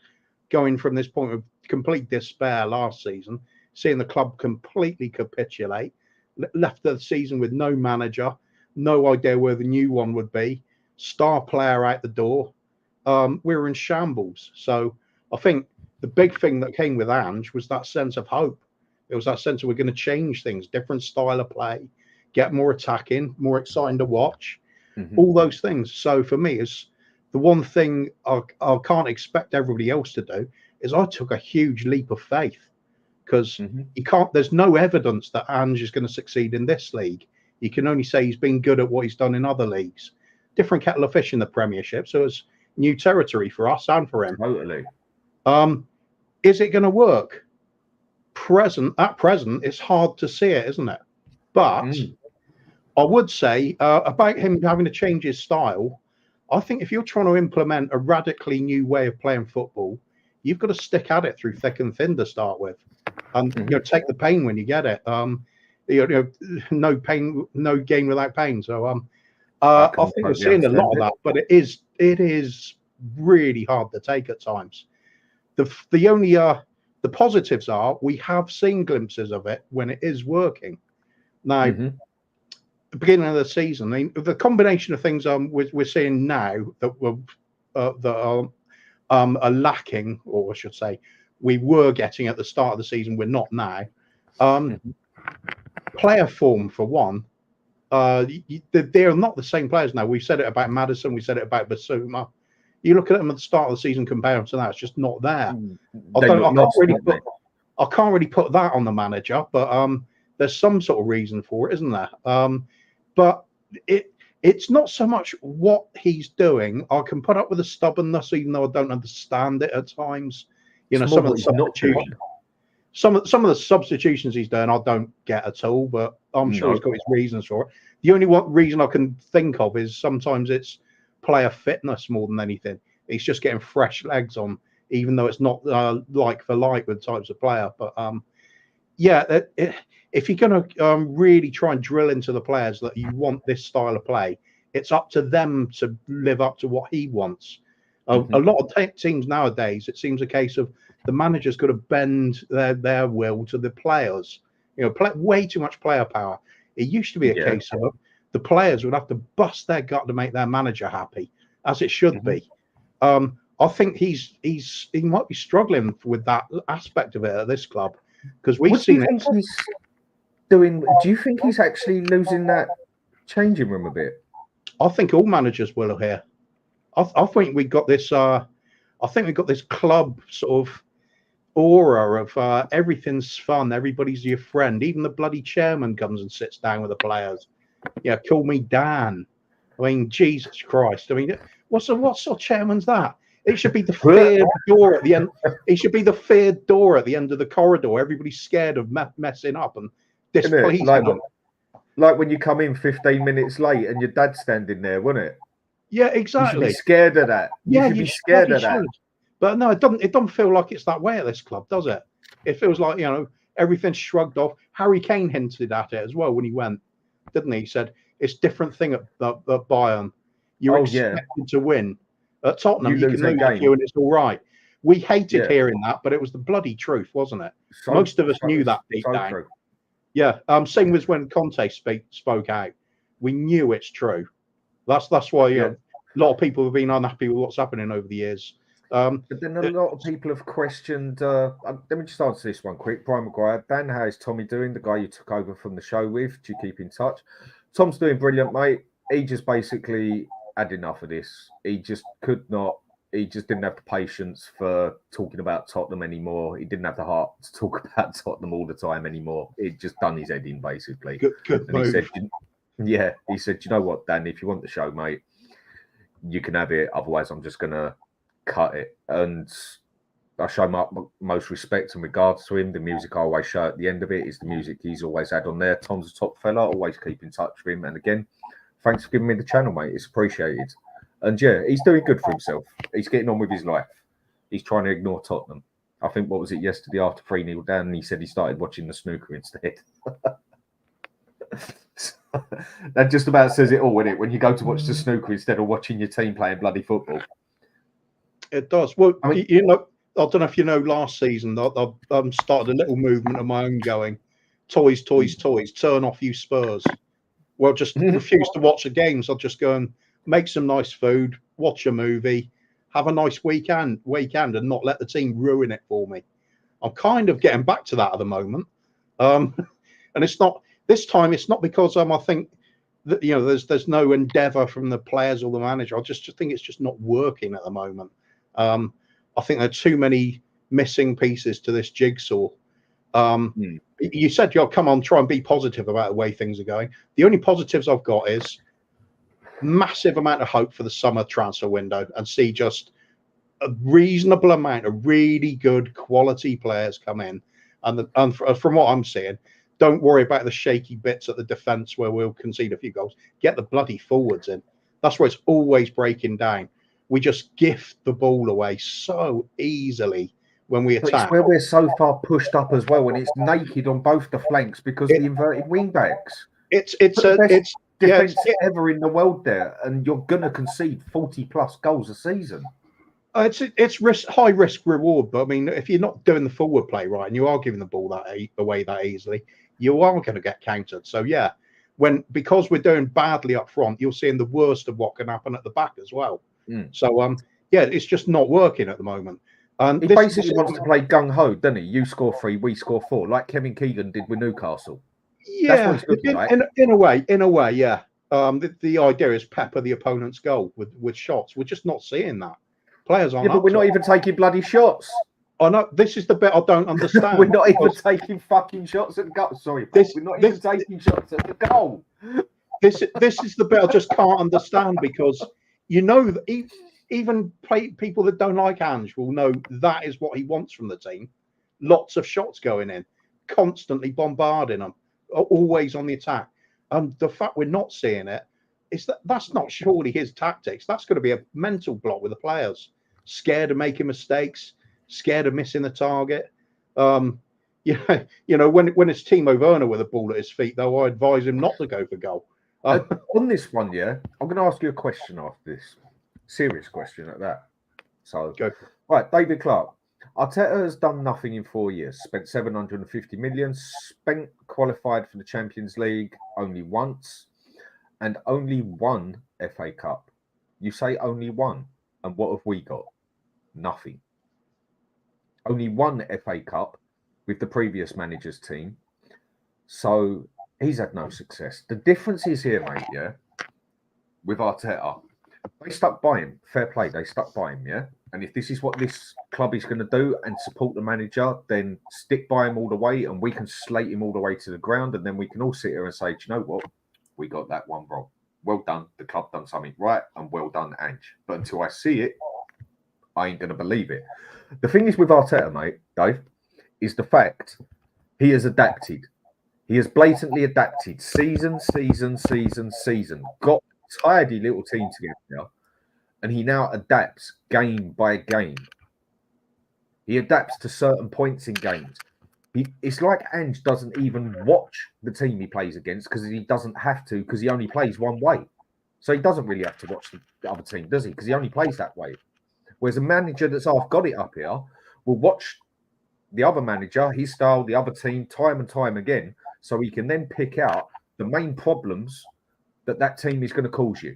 Speaker 3: going from this point of complete despair last season, seeing the club completely capitulate, left the season with no manager, no idea where the new one would be, star player out the door. We were in shambles. So I think the big thing that came with Ange was that sense of hope. It was that sense of we're going to change things, different style of play, get more attacking, more exciting to watch, all those things. So for me, it's the one thing I can't expect everybody else to do is I took a huge leap of faith because there's no evidence that Ange is going to succeed in this league. You can only say he's been good at what he's done in other leagues. Different kettle of fish in the Premiership. So it's new territory for us and for him.
Speaker 2: Totally.
Speaker 3: Is it going to work? At present, it's hard to see it, isn't it? But I would say about him having to change his style, I think if you're trying to implement a radically new way of playing football, you've got to stick at it through thick and thin to start with, and take the pain when you get it. No pain, no gain without pain. So I think we're seeing a lot of that, but it is really hard to take at times. The positives are we have seen glimpses of it when it is working. Now, the beginning of the season, the combination of things we're seeing now that are lacking, or I should say, we were getting at the start of the season, we're not now. Player form, for one, they're not the same players now. We said it about Maddison, we said it about Basuma. You look at them at the start of the season compared to that, it's just not there. I can't really put that on the manager, but there's some sort of reason for it, isn't there? But it's not so much what he's doing. I can put up with the stubbornness, even though I don't understand it at times. Some of the substitution. some of the substitutions he's done, I don't get at all, but I'm sure
Speaker 2: No.
Speaker 3: he's got his reasons for it. The only reason I can think of is sometimes it's player fitness more than anything. He's just getting fresh legs on, even though it's not like for like with types of player. But if you're going to really try and drill into the players that you want this style of play, it's up to them to live up to what he wants. A lot of teams nowadays, it seems a case of the manager's got to bend their will to the players. Way too much player power. It used to be a case of the players would have to bust their gut to make their manager happy, as it should be. I think he might be struggling with that aspect of it at this club, because we've seen it.
Speaker 2: Do you think he's actually losing that changing room a bit?
Speaker 3: I think all managers will here. I think we got this. I think we got this club sort of aura of everything's fun, everybody's your friend. Even the bloody chairman comes and sits down with the players. Yeah, call me Dan. I mean, Jesus Christ. I mean, what sort of chairman's that? It should be the feared door at the end. It should be the feared door at the end of the corridor. Everybody's scared of messing up and displeasing them.
Speaker 2: Like when you come in 15 minutes late and your dad's standing there, wouldn't it?
Speaker 3: Yeah, exactly.
Speaker 2: You should be scared of that. You should be scared of that.
Speaker 3: But no, it don't feel like it's that way at this club, does it? It feels like, everything's shrugged off. Harry Kane hinted at it as well when he went, didn't he? He said it's a different thing at Bayern. You're expected to win. At Tottenham, you can lose a few and it's all right. We hated hearing that, but it was the bloody truth, wasn't it? Most of us knew that deep down. True. Yeah. Same with when Conte spoke out. We knew it's true. That's why a lot of people have been unhappy with what's happening over the years.
Speaker 2: But then a lot of people have questioned. Let me just answer this one quick. Brian Maguire, Dan, how is Tommy doing? The guy you took over from the show with. Do you keep in touch? Tom's doing brilliant, mate. He just basically had enough of this. He just could not. He just didn't have the patience for talking about Tottenham anymore. He didn't have the heart to talk about Tottenham all the time anymore. It just done his head in, basically.
Speaker 3: Good move.
Speaker 2: He said, you know what, Dan, if you want the show, mate, you can have it. Otherwise, I'm just going to cut it. And I show my most respect and regards to him. The music I always show at the end of it is the music he's always had on there. Tom's a top fella. Always keep in touch with him. And again, thanks for giving me the channel, mate. It's appreciated. And he's doing good for himself. He's getting on with his life. He's trying to ignore Tottenham. I think, what was it, yesterday after 3-0 down, and he said he started watching the snooker instead. That just about says it all, isn't it? When you go to watch the snooker instead of watching your team playing bloody football.
Speaker 3: It does. Well, I don't know if you know, last season, I started a little movement of my own going, toys, turn off you Spurs. Well, just refuse to watch the games. I'll just go and make some nice food, watch a movie, have a nice weekend, and not let the team ruin it for me. I'm kind of getting back to that at the moment. And it's not, this time, it's not because I think that, there's no endeavour from the players or the manager. I just think it's just not working at the moment. I think there are too many missing pieces to this jigsaw. You said, come on, try and be positive about the way things are going. The only positives I've got is massive amount of hope for the summer transfer window and see just a reasonable amount of really good quality players come in. And from what I'm seeing, don't worry about the shaky bits at the defence where we'll concede a few goals. Get the bloody forwards in. That's where it's always breaking down. We just gift the ball away so easily when we attack.
Speaker 2: It's where we're so far pushed up as well, and it's naked on both the flanks because of the inverted wing backs.
Speaker 3: It's
Speaker 2: defense ever in the world there, and you're gonna concede 40+ goals a season.
Speaker 3: It's high risk reward, but I mean, if you're not doing the forward play right and you are giving the ball away that easily, you are going to get countered. So because we're doing badly up front, you're seeing the worst of what can happen at the back as well. So it's just not working at the moment.
Speaker 2: He basically wants to play gung ho, doesn't he? You score 3, we score 4, like Kevin Keegan did with Newcastle.
Speaker 3: Yeah, in a way, yeah. The idea is pepper the opponent's goal with shots. We're just not seeing that. Players aren't.
Speaker 2: Yeah, but we're not even taking bloody shots.
Speaker 3: I know this is the bit I don't understand.
Speaker 2: We're not even taking fucking shots at the goal. Sorry, we're not even taking shots at the goal.
Speaker 3: This is the bit I just can't understand, because that even people that don't like Ange will know that is what he wants from the team. lots of shots going in, constantly bombarding them, always on the attack. And the fact we're not seeing it is that's not surely his tactics. That's going to be a mental block with the players, scared of making mistakes, scared of missing the target. When it's Timo Werner with a ball at his feet, though, I advise him not to go for goal.
Speaker 2: On this one, I'm going to ask you a question after this. Serious question at that. So,
Speaker 3: go.
Speaker 2: Right, David Clark. Arteta has done nothing in 4 years. Spent 750 million. Qualified for the Champions League only once, and only one FA Cup. You say only one, and what have we got? Nothing. Only one FA Cup with the previous manager's team. So he's had no success. The difference is here, mate, with Arteta. They stuck by him. Fair play. They stuck by him, And if this is what this club is going to do and support the manager, then stick by him all the way and we can slate him all the way to the ground. And then we can all sit here and say, do you know what? We got that one wrong. Well done. The club done something right, and well done, Ange. But until I see it, I ain't going to believe it. The thing is with Arteta, mate, Dave, is the fact he has adapted. He has blatantly adapted season. Got a tidy little team together, and he now adapts game by game. He adapts to certain points in games. It's like Ange doesn't even watch the team he plays against because he doesn't have to, because he only plays one way. So he doesn't really have to watch the other team, does he? Because he only plays that way. Whereas a manager that's half got it up here will watch the other manager, his style, the other team, time and time again, so he can then pick out the main problems that team is going to cause you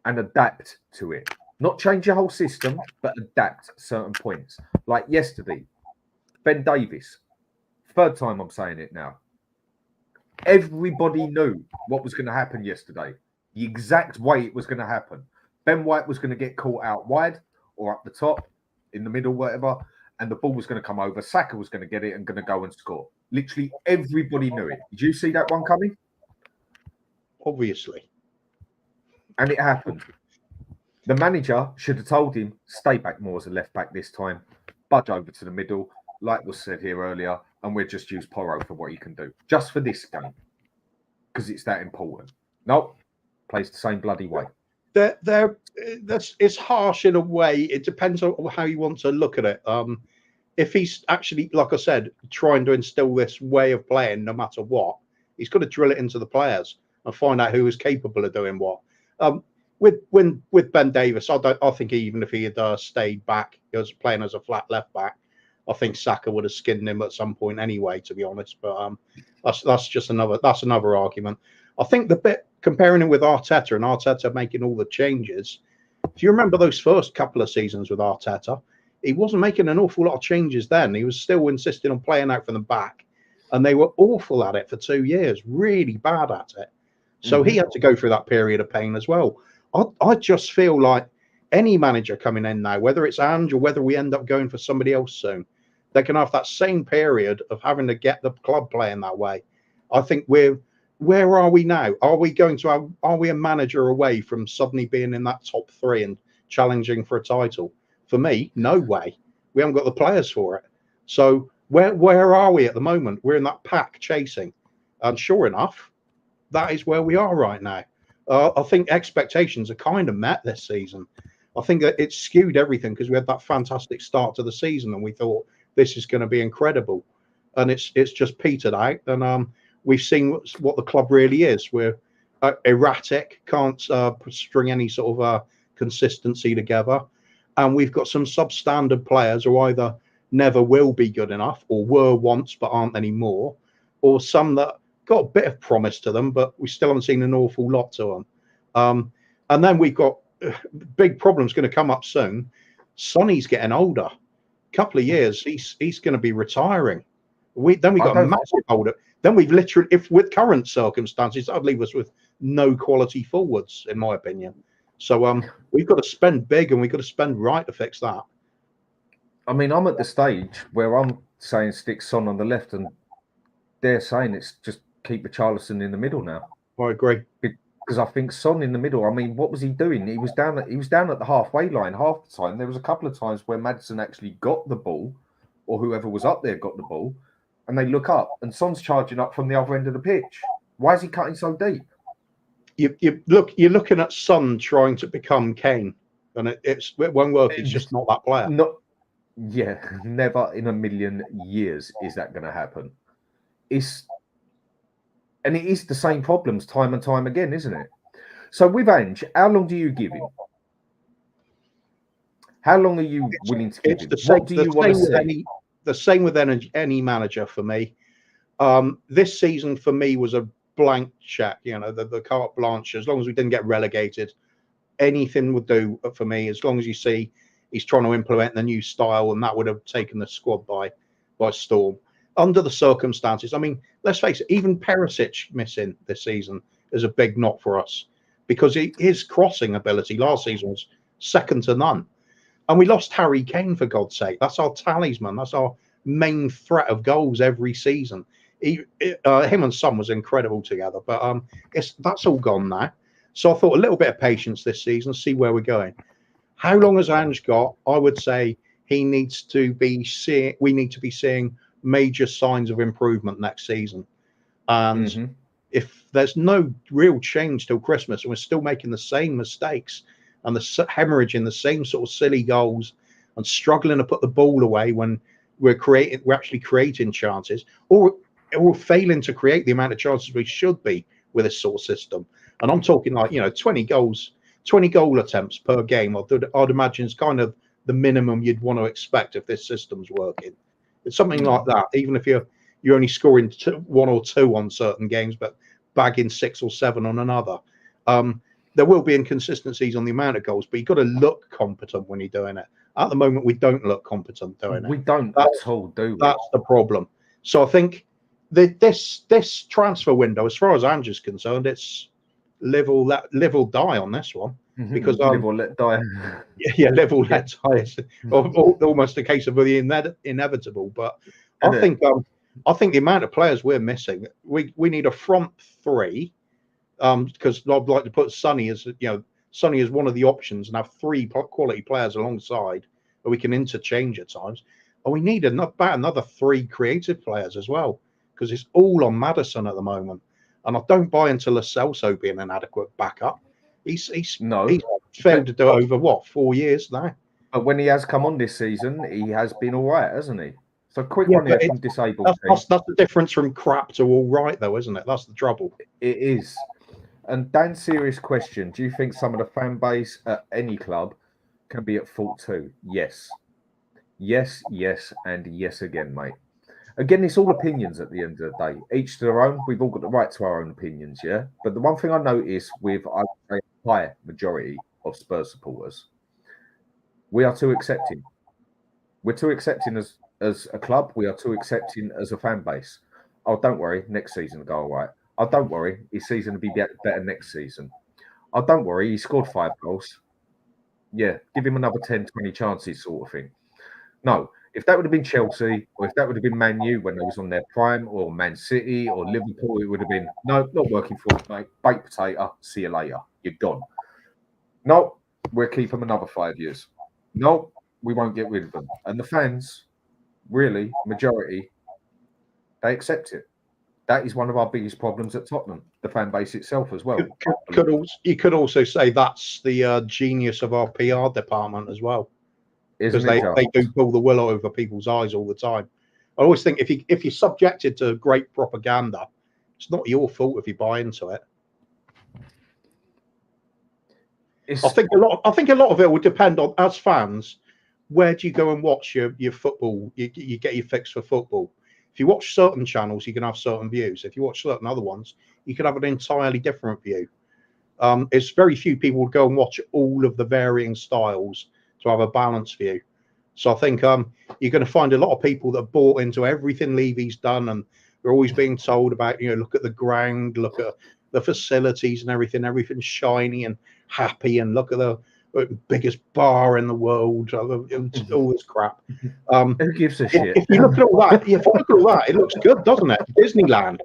Speaker 2: and adapt to it. Not change your whole system, but adapt certain points. Like yesterday, Ben Davies, third time I'm saying it now. Everybody knew what was going to happen yesterday, the exact way it was going to happen. Ben White was going to get caught out wide or up the top, in the middle, whatever, and the ball was going to come over. Saka was going to get it and going to go and score. Literally everybody knew it. Did you see that one coming?
Speaker 3: Obviously.
Speaker 2: And it happened. The manager should have told him, stay back more as a left back this time, budge over to the middle, like was said here earlier, and we'll just use Porro for what he can do. Just for this game. Because it's that important. Nope. Plays the same bloody way.
Speaker 3: It's harsh in a way. It depends on how you want to look at it. If he's actually, like I said, trying to instill this way of playing no matter what, he's got to drill it into the players and find out who is capable of doing what. With Ben Davies, I think even if he had stayed back, he was playing as a flat left back, I think Saka would have skinned him at some point anyway, to be honest. But that's another argument. I think the bit comparing him with Arteta and Arteta making all the changes. If you remember those first couple of seasons with Arteta, he wasn't making an awful lot of changes then. He was still insisting on playing out from the back, and they were awful at it for 2 years, really bad at it. So he had to go through that period of pain as well. I just feel like any manager coming in now, whether it's Ange or whether we end up going for somebody else soon, they can have that same period of having to get the club playing that way. I think where are we now? Are we a manager away from suddenly being in that top 3 and challenging for a title? For me, no way. We haven't got the players for it. So where are we at the moment? We're in that pack chasing. And sure enough, that is where we are right now. I think expectations are kind of met this season. I think that it skewed everything because we had that fantastic start to the season and we thought this is going to be incredible. And it's just petered out. And we've seen what the club really is. We're erratic, can't string any sort of consistency together. And we've got some substandard players who either never will be good enough or were once but aren't anymore, or some that got a bit of promise to them, but we still haven't seen an awful lot to them. And then we've got big problems going to come up soon. Sonny's getting older. A couple of years, he's going to be retiring. Then we got a massive older. Then we've literally, if with current circumstances, that'd leave us with no quality forwards, in my opinion. So we've got to spend big and we've got to spend right to fix that.
Speaker 2: I mean, I'm at the stage where I'm saying stick Son on the left, and they're saying it's just keep Richarlison in the middle now.
Speaker 3: I agree.
Speaker 2: Because I think Son in the middle, I mean, what was he doing? He was down at the halfway line half the time. There was a couple of times where Maddison actually got the ball or whoever was up there got the ball, and they look up, and Son's charging up from the other end of the pitch. Why is he cutting so deep?
Speaker 3: You're looking at Son trying to become Kane, and it won't work. He's just not that player.
Speaker 2: Never in a million years is that going to happen. It is the same problems time and time again, isn't it? So with Ange, how long do you give him? How long are you willing to give him? What do you want to see?
Speaker 3: The same with any manager for me. This season for me was a blank check. The carte blanche. As long as we didn't get relegated, anything would do for me. As long as you see he's trying to implement the new style, and that would have taken the squad by storm. Under the circumstances, I mean, let's face it, even Perisic missing this season is a big knock for us, because his crossing ability last season was second to none. And we lost Harry Kane, for God's sake. That's our talisman. That's our main threat of goals every season. Him and Son was incredible together, but that's all gone now. So I thought a little bit of patience this season, see where we're going. How long has Ange got? I would say we need to be seeing major signs of improvement next season. And if there's no real change till Christmas, and we're still making the same mistakes and hemorrhaging the same sort of silly goals and struggling to put the ball away when we're actually creating chances, or failing to create the amount of chances we should be with this sort of system. And I'm talking 20 goal attempts per game. I'd imagine is kind of the minimum you'd want to expect if this system's working. It's something like that, even if you're only scoring 1 or 2 on certain games, but bagging 6 or 7 on another. There will be inconsistencies on the amount of goals, but you've got to look competent when you're doing it. At the moment, we don't look competent doing it.
Speaker 2: We don't at all, do we?
Speaker 3: That's the problem. So I think this transfer window, as far as Ange is concerned, it's live or die on this one. Because
Speaker 2: live or let die.
Speaker 3: Live or let die. Almost a case of the inevitable. But I think the amount of players we're missing, we need a front three. Because I'd like to put Sonny as one of the options and have 3 quality players alongside, where we can interchange at times. And we need about another 3 creative players as well, because it's all on Maddison at the moment. And I don't buy into Lo Celso being an adequate backup. He's failed to do it over 4 years now.
Speaker 2: But when he has come on this season, he has been all right, hasn't he? So quick one here from disabled.
Speaker 3: That's the difference from crap to all right, though, isn't it? That's the trouble.
Speaker 2: It is. And Dan's serious question: do you think some of the fan base at any club can be at fault too? Yes, and yes again, mate. Again, it's all opinions at the end of the day. Each to their own. We've all got the right to our own opinions, yeah? But the one thing I notice with, I would say, a high majority of Spurs supporters, we are too accepting. We're too accepting as a club. We are too accepting as a fan base. Oh, don't worry, next season will go all right. Oh, don't worry, his season will be better next season. Oh, don't worry, he scored 5 goals. Yeah, give him another 10, 20 chances sort of thing. No. If that would have been Chelsea, or if that would have been Man U when they was on their prime, or Man City, or Liverpool, it would have been, no, not working for us, mate. Baked potato, see you later. You're gone. No, we'll keep them another 5 years. No, we won't get rid of them. And the fans, really, majority, they accept it. That is one of our biggest problems at Tottenham, the fan base itself as well.
Speaker 3: You could also say that's the genius of our PR department as well. Because they do pull the wool over people's eyes all the time. I always think if you're subjected to great propaganda, it's not your fault if you buy into it. I think a lot of it will depend on, as fans, where do you go and watch your football? You get your fix for football. If you watch certain channels, you can have certain views. If you watch certain other ones, you can have an entirely different view. It's very few people would go and watch all of the varying styles to have a balanced view. So I think you're going to find a lot of people that bought into everything Levy's done, and they're always being told about, look at the ground, look at the facilities and everything's shiny and happy, and look at the biggest bar in the world, all this crap.
Speaker 2: Who gives a shit?
Speaker 3: If you look at all that, it looks good, doesn't it? Disneyland.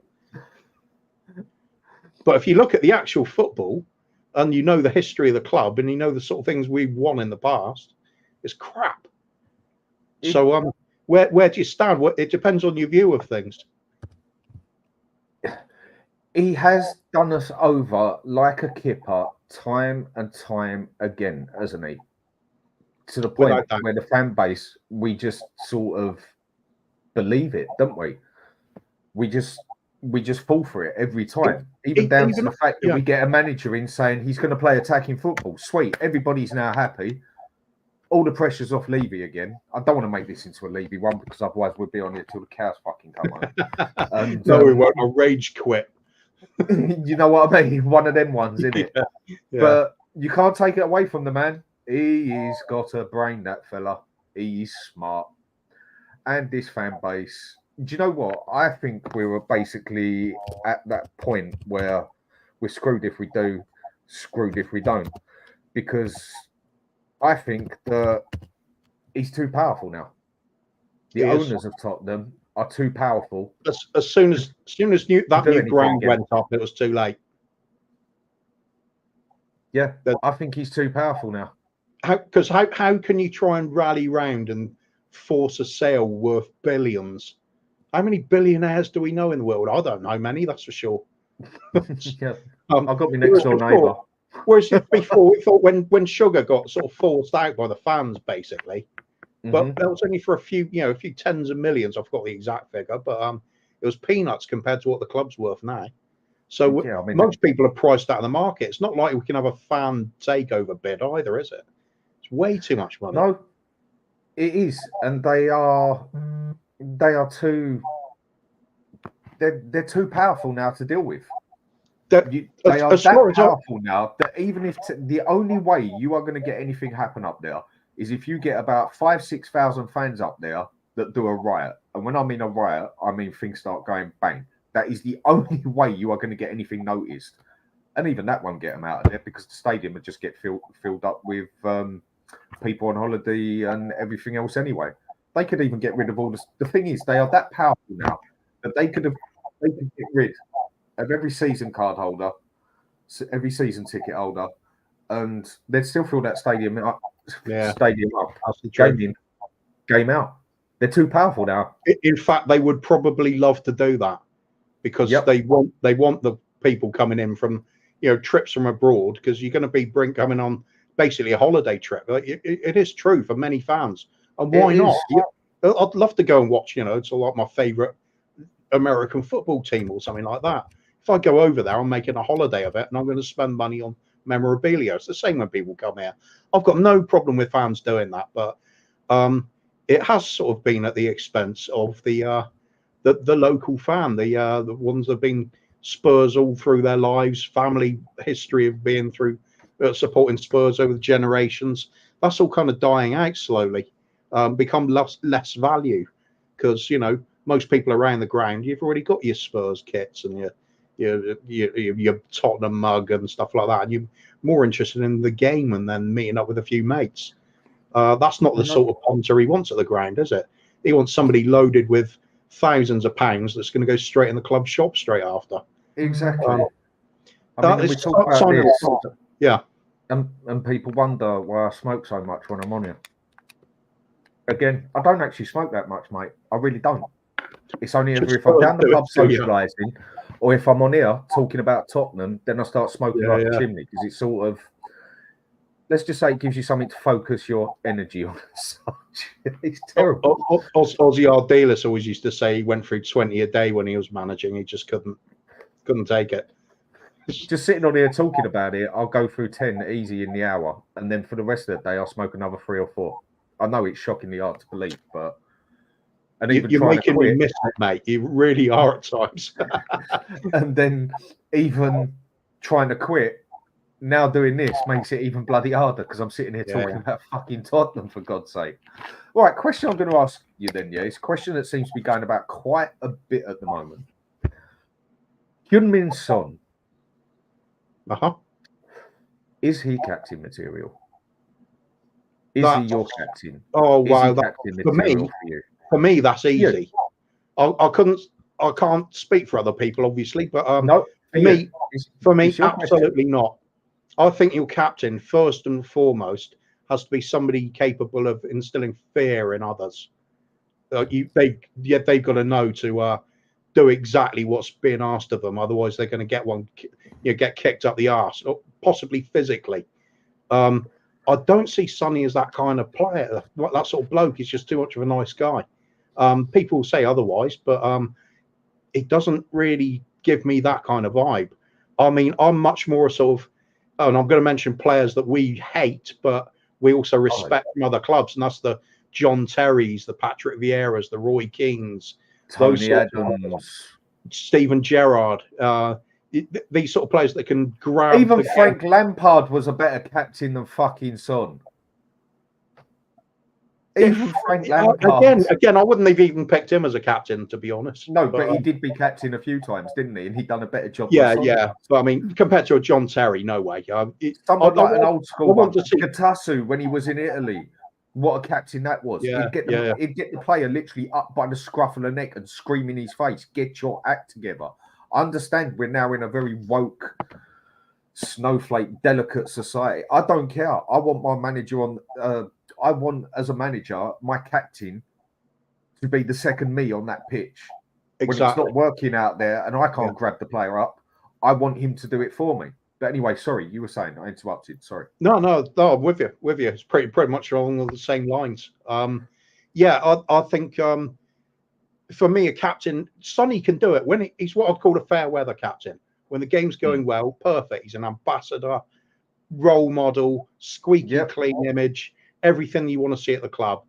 Speaker 3: But if you look at the actual football, and the history of the club, and the sort of things we've won in the past, it's crap. So Where do you stand? It depends on your view of things.
Speaker 2: He has done us over like a kipper time and time again, hasn't he? To the point where the fan base, we just sort of believe it, don't we? We just fall for it every time, even down to the fact that we get a manager in saying he's going to play attacking football. Sweet, everybody's now happy. All the pressure's off Levy again. I don't want to make this into a Levy one because otherwise we'll be on here till the cows fucking come home. And,
Speaker 3: no, we won't. I'll rage quit.
Speaker 2: You know what I mean? One of them ones, isn't it?
Speaker 3: Yeah.
Speaker 2: But you can't take it away from the man. He's got a brain, that fella. He's smart. And this fan base, do you know what? I think we were basically at that point where we're screwed if we do, screwed if we don't. Because I think that he's too powerful now. The owners of Tottenham are too powerful.
Speaker 3: As soon as that new ground went up, it was too late.
Speaker 2: Yeah, I think he's too powerful now.
Speaker 3: Because how can you try and rally round and force a sale worth billions? How many billionaires do we know in the world? I don't know many, that's for sure.
Speaker 2: Yeah, I've got my next door neighbour.
Speaker 3: Whereas before, we thought when Sugar got sort of forced out by the fans, basically, but that was only for a few tens of millions. I forgot the exact figure, but it was peanuts compared to what the club's worth now. So most people are priced out of the market. It's not like we can have a fan takeover bid either, is it? It's way too much money.
Speaker 2: No, it is, and they are too. They're too powerful now to deal with. They are that powerful now that even if the only way you are going to get anything happen up there is if you get about 5,000-6,000 fans up there that do a riot. And when I mean a riot, I mean things start going bang. That is the only way you are going to get anything noticed. And even that won't get them out of there because the stadium would just get filled up with people on holiday and everything else anyway. They could even get rid of all this. The thing is, they are that powerful now that they could get rid of every season card holder, every season ticket holder, and they'd still fill that stadium up. Game out. They're too powerful now.
Speaker 3: In fact, they would probably love to do that because they want the people coming in from trips from abroad, because you're going to be coming on basically a holiday trip. It is true for many fans, and why not? I'd love to go and watch. It's like my favorite American football team or something like that. If I go over there, I'm making a holiday of it, and I'm going to spend money on memorabilia. It's the same when people come here. I've got no problem with fans doing that, but it has sort of been at the expense of the local fan, the ones that have been Spurs all through their lives, family history of being through supporting Spurs over the generations. That's all kind of dying out slowly, become less value because most people around the ground, you've already got your Spurs kits and your Tottenham mug and stuff like that. And you're more interested in the game and then meeting up with a few mates. That's not the sort of punter he wants at the ground, is it? He wants somebody loaded with thousands of pounds that's going to go straight in the club shop straight after.
Speaker 2: Exactly. We talk about this,
Speaker 3: yeah.
Speaker 2: And people wonder why I smoke so much when I'm on here. Again, I don't actually smoke that much, mate. I really don't. It's only ever if I'm down the pub socialising, or if I'm on here talking about Tottenham, then I start smoking like a chimney, because it's sort of, let's just say, it gives you something to focus your energy on. It's terrible.
Speaker 3: Ozzy Ardiles always used to say he went through 20 a day when he was managing. He just couldn't take it.
Speaker 2: Just sitting on here talking about it, I'll go through 10 easy in the hour, and then for the rest of the day, I'll smoke another 3 or 4. I know it's shockingly hard to believe, but
Speaker 3: you're making me miss it, mate. You really are at times.
Speaker 2: And then even trying to quit, now doing this makes it even bloody harder because I'm sitting here talking about fucking Tottenham, for God's sake. Right, question I'm going to ask you then, it's a question that seems to be going about quite a bit at the moment. Heung-Min Son. Is he captain material? Is he your captain?
Speaker 3: Oh, wow. For me, that's easy. I can't speak for other people, obviously, but for me, absolutely not. I think your captain, first and foremost, has to be somebody capable of instilling fear in others. they've got to know to do exactly what's being asked of them. Otherwise, they're going to get kicked up the arse, or possibly physically. I don't see Sonny as that kind of player. That sort of bloke. He's just too much of a nice guy. People say otherwise, but it doesn't really give me that kind of vibe. I mean, I'm much more sort of, and I'm going to mention players that we hate, but we also respect from other clubs, and that's the John Terrys, the Patrick Vieiras, the Roy Keanes,
Speaker 2: Tony Adams,
Speaker 3: Steven Gerrard, these sort of players that can grab.
Speaker 2: Even Frank Lampard was a better captain than fucking Son. Even Frank Lampard.
Speaker 3: Again, I wouldn't have even picked him as a captain, to be honest.
Speaker 2: No, but he did be captain a few times, didn't he? And he'd done a better job.
Speaker 3: Yeah. But I mean, compared to a John Terry, no way.
Speaker 2: Someone like an old school one. Katassu, when he was in Italy, what a captain that was. He'd get the player literally up by the scruff of the neck and scream in his face, "Get your act together." I understand we're now in a very woke, snowflake, delicate society. I don't care. I want my manager on. I want, as a manager, my captain to be the second me on that pitch. Exactly. When it's not working out there and I can't grab the player up, I want him to do it for me. But anyway, sorry, you were saying, I interrupted. Sorry. No,
Speaker 3: I'm with you. It's pretty much along the same lines. I think for me, a captain, Sonny can do it when he's what I'd call a fair weather captain. When the game's going well, perfect. He's an ambassador, role model, squeaky clean image, everything you want to see at the club.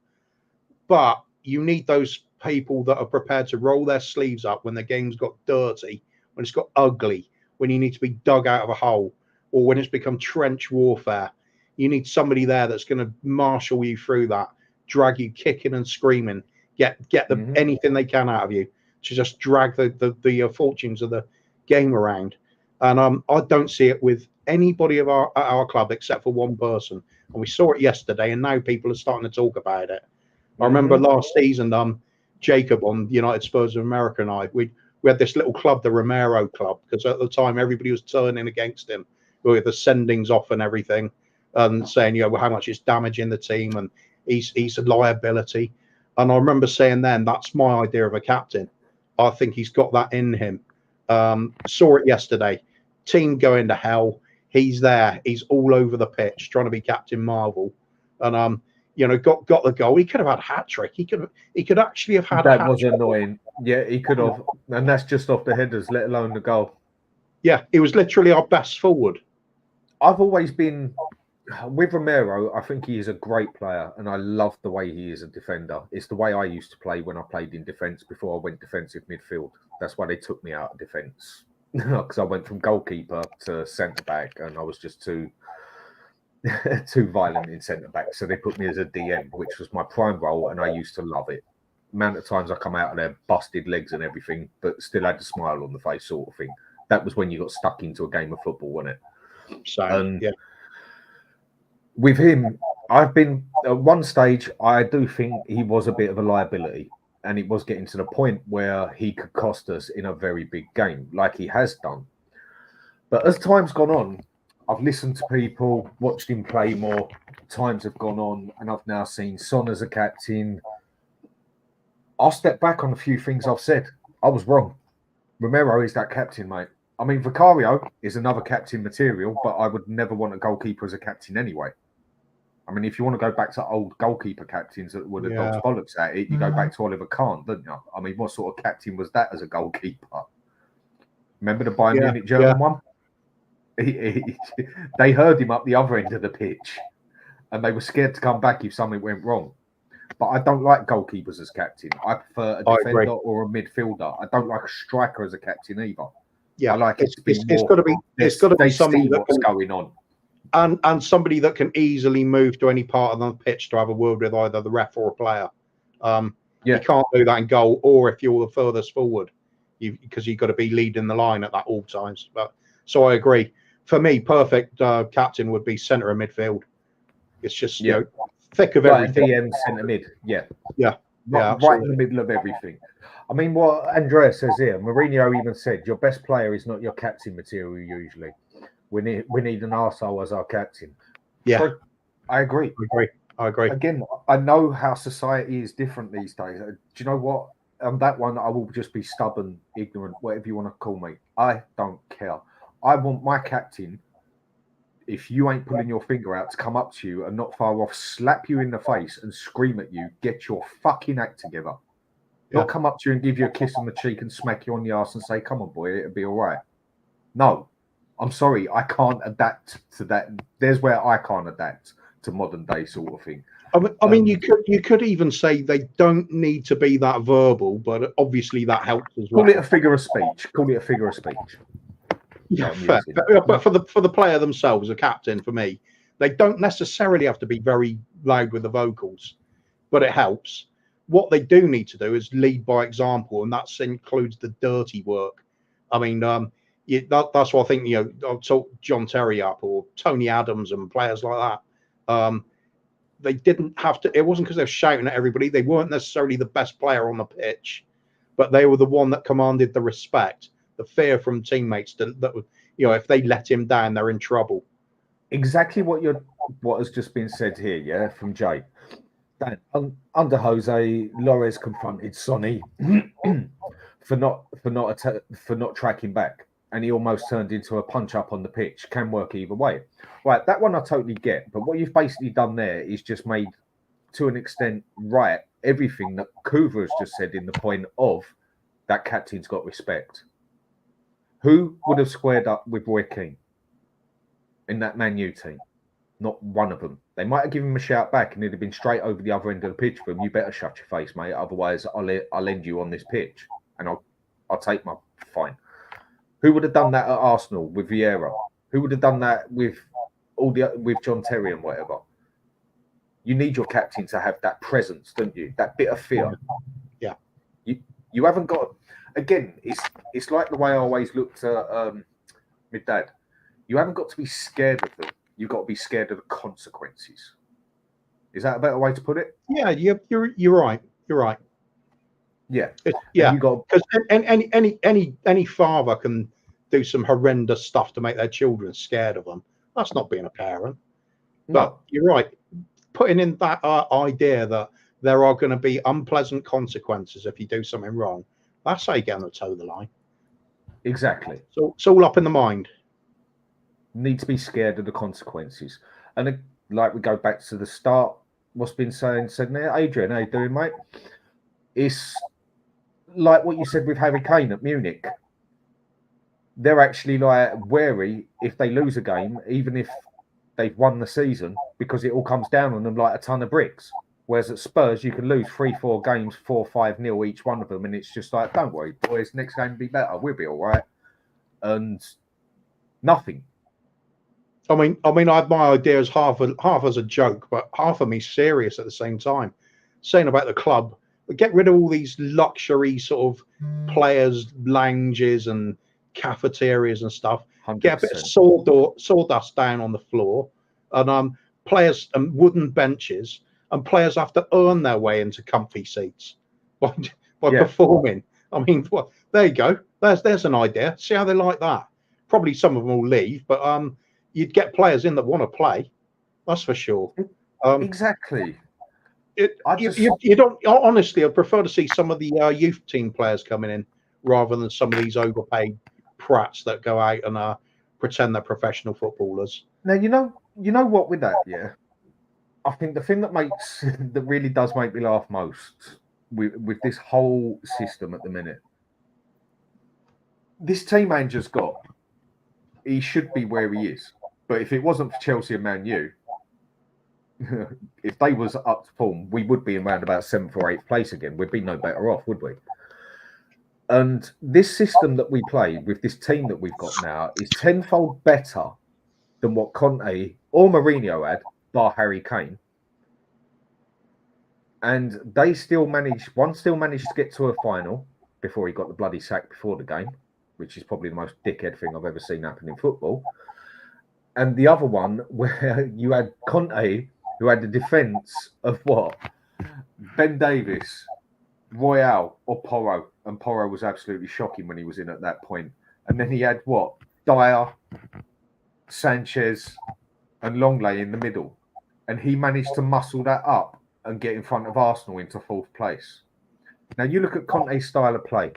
Speaker 3: But you need those people that are prepared to roll their sleeves up when the game's got dirty, when it's got ugly, when you need to be dug out of a hole, or when it's become trench warfare. You need somebody there that's going to marshal you through that, drag you kicking and screaming, get anything they can out of you to just drag the fortunes of the game around. And I don't see it with anybody at our club except for one person. And we saw it yesterday, and now people are starting to talk about it. I remember last season, Jacob on United Spurs of America and I, we had this little club, the Romero Club, because at the time everybody was turning against him with the sendings off and everything, and saying, how much it's damaging the team and he's a liability. And I remember saying then, that's my idea of a captain. I think he's got that in him. Saw it yesterday. Team going to hell. He's there. He's all over the pitch trying to be Captain Marvel, and got the goal. He could have had a hat trick. He could actually have had.
Speaker 2: That was annoying. Yeah, he could have, and that's just off the headers, let alone the goal.
Speaker 3: Yeah, he was literally our best forward.
Speaker 2: I've always been with Romero. I think he is a great player, and I love the way he is a defender. It's the way I used to play when I played in defence before I went defensive midfield. That's why they took me out of defence, because I went from goalkeeper to centre back, and I was just too violent in centre back. So they put me as a DM, which was my prime role, and I used to love it. Amount of times I come out of there busted legs and everything, but still had a smile on the face, sort of thing. That was when you got stuck into a game of football, wasn't it?
Speaker 3: So yeah.
Speaker 2: With him, I've been at one stage. I do think he was a bit of a liability, and it was getting to the point where he could cost us in a very big game, like he has done. But as time's gone on, I've listened to people, watched him play more. Times have gone on, and I've now seen Son as a captain. I'll step back on a few things I've said. I was wrong. Romero is that captain, mate. I mean, Vicario is another captain material, but I would never want a goalkeeper as a captain anyway. I mean, if you want to go back to old goalkeeper captains that would have dodged bollocks at it, you go back to Oliver Kahn, don't you? I mean, what sort of captain was that as a goalkeeper? Remember the Bayern Munich German one? They heard him up the other end of the pitch, and they were scared to come back if something went wrong. But I don't like goalkeepers as captain. I prefer a defender or a midfielder. I don't like a striker as a captain either. Yeah, I like it's got to be somebody that's going on.
Speaker 3: And somebody that can easily move to any part of the pitch to have a word with either the ref or a player. You can't do that in goal, or if you're the furthest forward, because you've got to be leading the line at that all times. But so I agree. For me, perfect captain would be centre of midfield. It's just thick of everything.
Speaker 2: DM centre mid, right in the middle of everything. I mean, what Andrea says here, Mourinho even said, your best player is not your captain material usually. We need an arsehole as our captain.
Speaker 3: Yeah,
Speaker 2: so, I agree.
Speaker 3: I agree.
Speaker 2: Again, I know how society is different these days. Do you know what? On that one, I will just be stubborn, ignorant, whatever you want to call me. I don't care. I want my captain, if you ain't pulling your finger out, to come up to you and not far off, slap you in the face and scream at you, get your fucking act together.
Speaker 3: Yeah.
Speaker 2: Not come up to you and give you a kiss on the cheek and smack you on the arse and say, come on, boy, it'll be all right. No, I'm sorry, I can't adapt to that. There's where I can't adapt to modern day sort of thing.
Speaker 3: I mean, you could even say they don't need to be that verbal, but obviously that helps as well.
Speaker 2: Call it a figure of speech. Call it a figure of speech.
Speaker 3: Yeah, fair. But for the player themselves, a captain, for me, they don't necessarily have to be very loud with the vocals, but it helps. What they do need to do is lead by example, and that includes the dirty work. I mean, that's what I think. I'll talk John Terry up or Tony Adams and players like that. They didn't have to. It wasn't because they were shouting at everybody. They weren't necessarily the best player on the pitch, but they were the one that commanded the respect, the fear from teammates that if they let him down, they're in trouble.
Speaker 2: Exactly what has just been said here, yeah, from Jay. Under Jose, Lores confronted Sonny for not tracking back, and he almost turned into a punch up on the pitch. Can work either way. Right, that one I totally get, but what you've basically done there is just made, to an extent, right, everything that Kuva has just said in the point of that captain's got respect. Who would have squared up with Roy Keane in that Man U team? Not one of them. They might have given him a shout back and he'd have been straight over the other end of the pitch for him. You better shut your face, mate. Otherwise, I'll end you on this pitch and I'll take my fine. Who would have done that at Arsenal with Vieira? Who would have done that with with John Terry and whatever? You need your captain to have that presence, don't you? That bit of fear.
Speaker 3: Yeah.
Speaker 2: You haven't got. Again, it's like the way I always looked at my dad. You haven't got to be scared of them. You've got to be scared of the consequences. Is that a better way to put it?
Speaker 3: Yeah, you're right. You're right.
Speaker 2: Yeah,
Speaker 3: yeah. Because any father can do some horrendous stuff to make their children scared of them. That's not being a parent. But
Speaker 2: no,
Speaker 3: you're right. Putting in that idea that there are going to be unpleasant consequences if you do something wrong. That's how you get on the toe of the line.
Speaker 2: Exactly.
Speaker 3: So it's all up in the mind.
Speaker 2: Need to be scared of the consequences. And like we go back to the start, what's been said there, Adrian, how you doing, mate? It's like what you said with Harry Kane at Munich. They're actually like wary if they lose a game, even if they've won the season, because it all comes down on them like a ton of bricks. Whereas at Spurs, you can lose 3-4 games, 4-5-0 each one of them, and it's just like, don't worry, boys, next game will be better. We'll be all right. And nothing.
Speaker 3: I mean, I have my ideas half as a joke, but half of me serious at the same time. Saying about the club, get rid of all these luxury sort of players' lounges and cafeterias and stuff.
Speaker 2: 100%.
Speaker 3: Get a bit of sawdust down on the floor, and players and wooden benches, and players have to earn their way into comfy seats by performing. I mean, there you go. There's an idea. See how they like that. Probably some of them will leave, but you'd get players in that want to play. That's for sure.
Speaker 2: Exactly.
Speaker 3: You don't honestly. I prefer to see some of the youth team players coming in rather than some of these overpaid prats that go out and pretend they're professional footballers.
Speaker 2: Now you know what with that, yeah. I think the thing that really does make me laugh most with this whole system at the minute, this team Ange's got, he should be where he is. But if it wasn't for Chelsea and Man U, if they was up to form, we would be in around about 7th or 8th place again. We'd be no better off, would we? And this system that we play with this team that we've got now is tenfold better than what Conte or Mourinho had, bar Harry Kane. And one still managed to get to a final before he got the bloody sack before the game, which is probably the most dickhead thing I've ever seen happen in football. And the other one where you had Conte, who had the defence of what? Ben Davis, Royale, or Porro. And Porro was absolutely shocking when he was in at that point. And then he had what? Dyer, Sanchez, and Longley in the middle. and he managed to muscle that up and get in front of Arsenal into 4th place. Now, you look at Conte's style of play.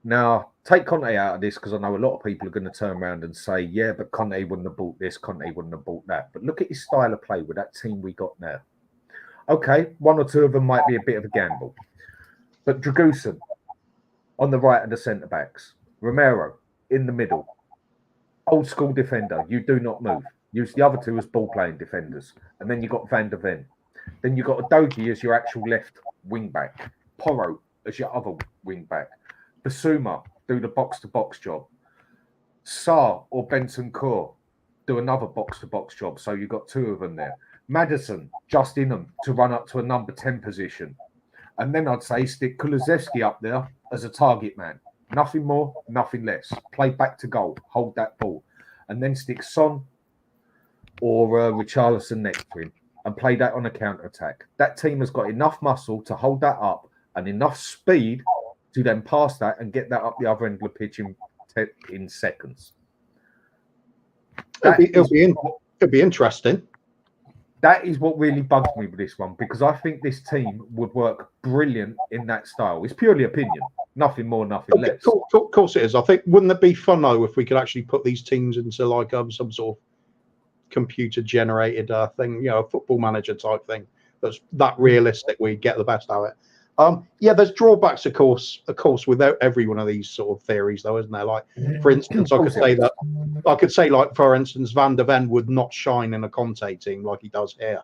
Speaker 2: Now, take Conte out of this because I know a lot of people are going to turn around and say, yeah, but Conte wouldn't have bought this, Conte wouldn't have bought that. But look at his style of play with that team we got now. Okay, 1 or 2 of them might be a bit of a gamble. But Dragusin on the right of the centre-backs. Romero in the middle. Old school defender. You do not move. Use the other 2 as ball-playing defenders. And then you've got Van der Ven. Then you've got Adogi as your actual left wing-back. Porro as your other wing-back. Basuma do the box-to-box job. Sarr or Bentancur do another box-to-box job. So you've got 2 of them there. Maddison just in them to run up to a number 10 position. And then I'd say stick Kulusevski up there as a target man. Nothing more, nothing less. Play back to goal. Hold that ball. And then stick Son or Richarlison next to him and play that on a counter-attack. That team has got enough muscle to hold that up and enough speed to then pass that and get that up the other end of the pitch in seconds.
Speaker 3: It'll be interesting.
Speaker 2: That is what really bugs me with this one, because I think this team would work brilliant in that style. It's purely opinion. Nothing more, nothing less.
Speaker 3: Of course it is. I think, wouldn't it be fun, though, if we could actually put these teams into like some sort of computer-generated thing, a football manager type thing that's that realistic, we get the best out of it. Yeah, there's drawbacks, of course, with every one of these sort of theories, though, isn't there? Like, for instance, I could say, like, for instance, Van der Ven would not shine in a Conte team like he does here,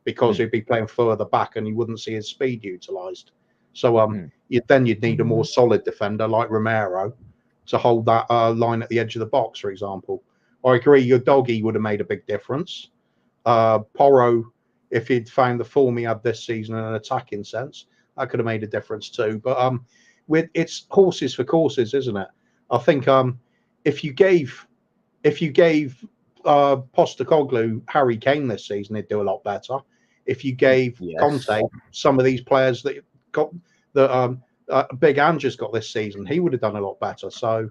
Speaker 3: because he'd be playing further back and you wouldn't see his speed utilised. So, you'd need a more solid defender like Romero to hold that line at the edge of the box, for example. I agree, your doggy would have made a big difference. Porro, if he'd found the form he had this season in an attacking sense, that could have made a difference too. But it's horses for courses, isn't it? I think if you gave Postecoglou Harry Kane this season, he'd do a lot better. If you gave Conte some of these players that got Big Ange has got this season, he would have done a lot better. So,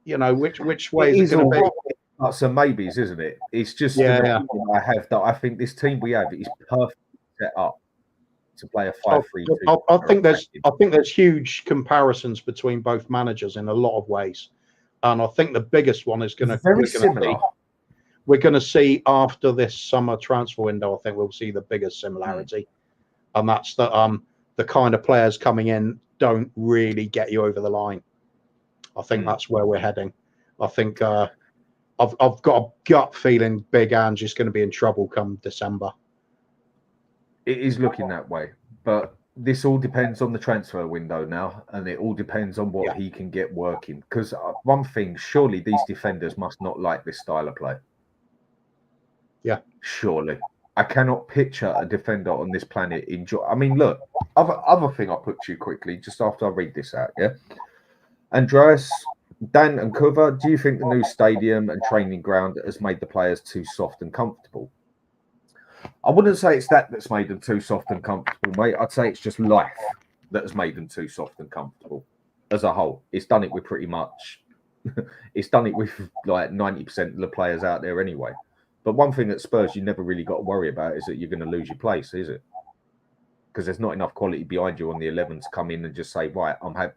Speaker 3: which way is it going to be?
Speaker 2: Some maybes, isn't it? It's just I have that I think this team we have is perfectly set up to play a 5-3-2.
Speaker 3: I think there's huge comparisons between both managers in a lot of ways, and I think the biggest one is we're going to see after this summer transfer window. I think we'll see the biggest similarity, and that's the kind of players coming in don't really get you over the line. I think that's where we're heading. I think I've got a gut feeling Big Ange is going to be in trouble come December.
Speaker 2: It is looking that way, but this all depends on the transfer window now, and it all depends on what he can get working. Because one thing, surely these defenders must not like this style of play.
Speaker 3: Yeah,
Speaker 2: surely. I cannot picture a defender on this planet enjoy. I mean, look, other thing I'll put to you quickly just after I read this out. Yeah, Andreas, Dan, and Cover. Do you think the new stadium and training ground has made the players too soft and comfortable? I wouldn't say it's that's made them too soft and comfortable, mate. I'd say it's just life that has made them too soft and comfortable as a whole. It's done it with pretty much, it's done it with like 90% of the players out there anyway. But one thing at Spurs you never really got to worry about is that you're going to lose your place, is it? Because there's not enough quality behind you on the 11 to come in and just say, right, I'm happy.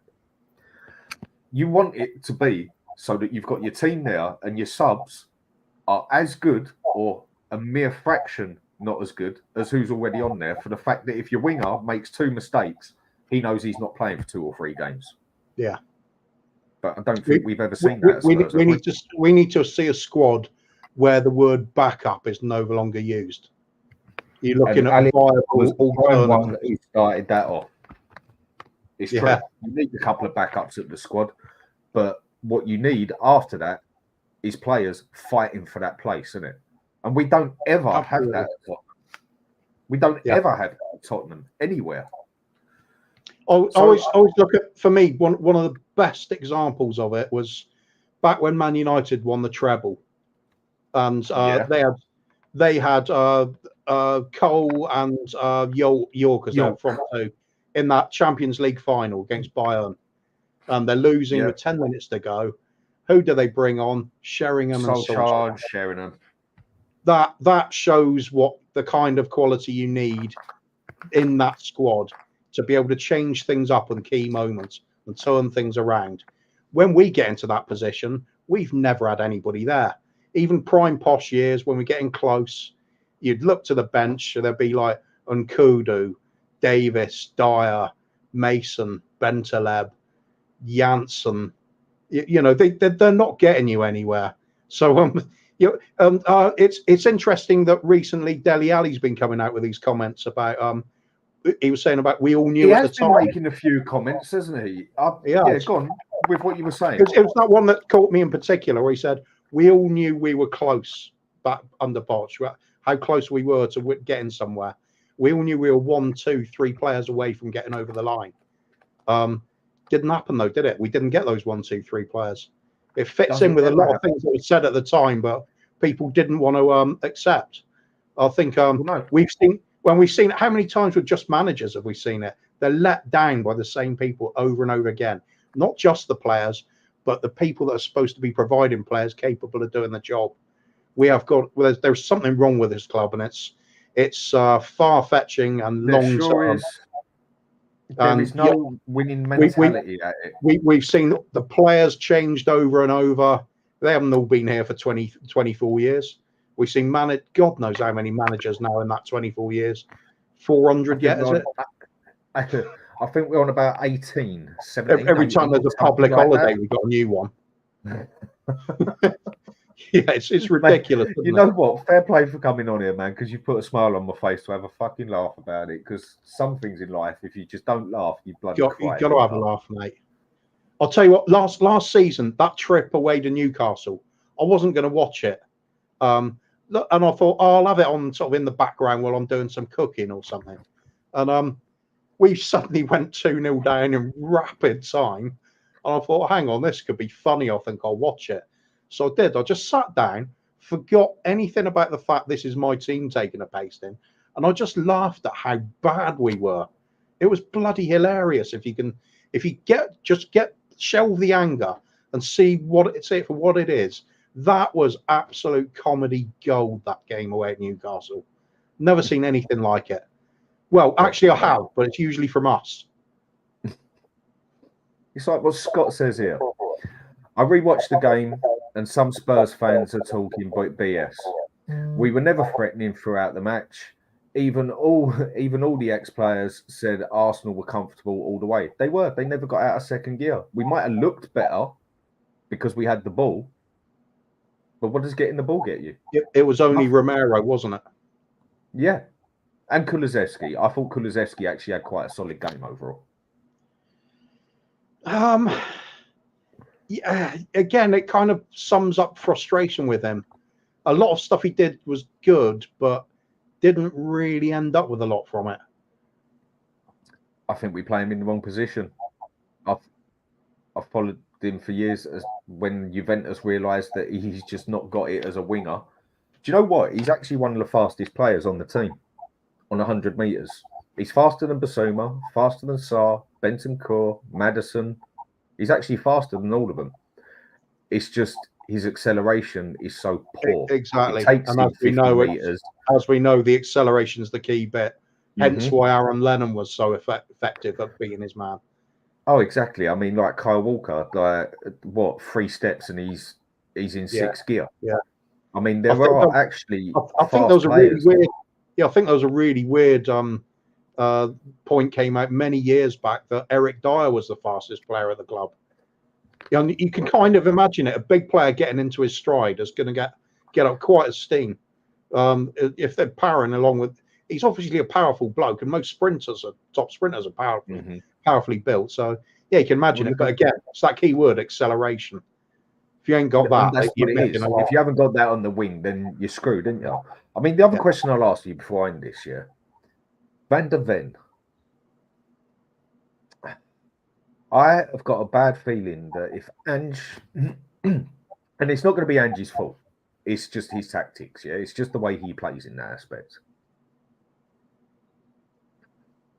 Speaker 2: You want it to be so that you've got your team there and your subs are as good or a mere fraction not as good as who's already on there, for the fact that if your winger makes 2 mistakes, he knows he's not playing for 2 or 3 games.
Speaker 3: Yeah.
Speaker 2: But I don't think we've ever seen that.
Speaker 3: We need to see a squad where the word backup is no longer used. You're looking at a viable
Speaker 2: one who started that off. It's true. You need a couple of backups at the squad, but what you need after that is players fighting for that place, isn't it? And we don't ever have that at Tottenham. We don't ever have that at Tottenham anywhere.
Speaker 3: I always look at, for me, one of the best examples of it was back when Man United won the treble, and they had Cole and York as their front 2 in that Champions League final against Bayern, and they're losing with 10 minutes to go. Who do they bring on? Sheringham and Solskjaer.
Speaker 2: Sheringham.
Speaker 3: that shows what the kind of quality you need in that squad to be able to change things up in key moments and turn things around. When we get into that position, we've never had anybody there. Even prime posh years, when we're getting close, you'd look to the bench, and there'd be like Nkudu, Davis, Dyer, Mason, Bentaleb, Janssen. They're not getting you anywhere. So it's interesting that recently Dele Alli's been coming out with these comments about he was saying about we all knew
Speaker 2: he
Speaker 3: at
Speaker 2: has
Speaker 3: the
Speaker 2: been
Speaker 3: time.
Speaker 2: making a few comments, hasn't he?
Speaker 3: Yeah,
Speaker 2: go on with what you were saying.
Speaker 3: It was that one that caught me in particular, where he said we all knew we were close back under Poch, how close we were to getting somewhere. We all knew we were 1, 2, 3 players away from getting over the line. Didn't happen though, did it? We didn't get those 1, 2, 3 players. It fits in with a lot of things that were said at the time, but people didn't want to accept. I think we've seen how many times with just managers have we seen it? They're let down by the same people over and over again. Not just the players, but the people that are supposed to be providing players capable of doing the job. There's something wrong with this club, and it's far-fetching and long-term.
Speaker 2: There is no winning mentality at it.
Speaker 3: We've seen the players changed over and over. They haven't all been here for 24 years. We've seen God knows how many managers now in that 24 years. 400 yet, is it?
Speaker 2: I think we're on about 18, 17.
Speaker 3: Every time there's a public holiday, we've got a new one. Yeah, it's ridiculous.
Speaker 2: You know what? Fair play for coming on here, man, because you put a smile on my face to have a fucking laugh about it. Because some things in life, if you just don't laugh, you bloody cry.
Speaker 3: You've got to have a laugh, mate. I'll tell you what. Last season, that trip away to Newcastle, I wasn't going to watch it. And I thought I'll have it on sort of in the background while I'm doing some cooking or something. And we suddenly went 2-0 down in rapid time. And I thought, hang on, this could be funny. I think I'll watch it. So I did. I just sat down, forgot anything about the fact this is my team taking a pasting, and I just laughed at how bad we were. It was bloody hilarious. If you shelve the anger and see it for what it is. That was absolute comedy gold, that game away at Newcastle. Never seen anything like it. Well, actually I have, but it's usually from us.
Speaker 2: It's like what Scott says here. I rewatched the game and some Spurs fans are talking BS. We were never threatening throughout the match. Even all the ex-players said Arsenal were comfortable all the way. They were. They never got out of second gear. We might have looked better because we had the ball. But what does getting the ball get you?
Speaker 3: It was only Romero, wasn't it?
Speaker 2: Yeah. And Kulusevski. I thought Kulusevski actually had quite a solid game overall.
Speaker 3: Yeah, again, it kind of sums up frustration with him. A lot of stuff he did was good, but didn't really end up with a lot from it.
Speaker 2: I think we play him in the wrong position. I've followed him for years when Juventus realised that he's just not got it as a winger. Do you know what? He's actually one of the fastest players on the team on 100 metres. He's faster than Basuma, faster than Sarr, Bentancur, Maddison. He's actually faster than all of them. It's just his acceleration is so poor.
Speaker 3: Exactly.
Speaker 2: It takes
Speaker 3: and
Speaker 2: as
Speaker 3: we know, the acceleration is the key bit. Hence why Aaron Lennon was so effective at beating his man.
Speaker 2: Oh, exactly. I mean, like Kyle Walker, 3 steps and he's in 6th gear.
Speaker 3: Yeah.
Speaker 2: I mean, I think
Speaker 3: there was a really weird. Yeah, I think there was a really weird point came out many years back that Eric Dyer was the fastest player at the club. You can kind of imagine it. A big player getting into his stride is going to get up quite a steam. If they're powering along with, he's obviously a powerful bloke, and most top sprinters are powerfully built. So yeah, you can imagine it. But again, it's that key word, acceleration. If you ain't got that,
Speaker 2: you're missing a lot. If you haven't got that on the wing, then you're screwed, aren't you? I mean, the other question I'll ask you before I end this year, Van der Ven. I have got a bad feeling that if Ange, and it's not going to be Ange's fault, it's just his tactics. Yeah, it's just the way he plays in that aspect.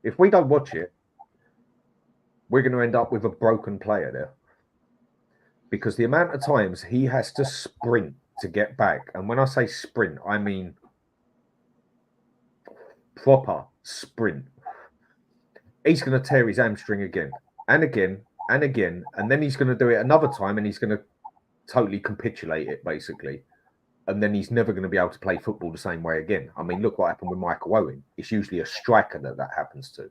Speaker 2: If we don't watch it, we're going to end up with a broken player there. Because the amount of times he has to sprint to get back. And when I say sprint, I mean proper sprint. He's going to tear his hamstring again and again and again. And then he's going to do it another time and he's going to totally capitulate it, basically. And then he's never going to be able to play football the same way again. I mean, look what happened with Michael Owen. It's usually a striker that happens to.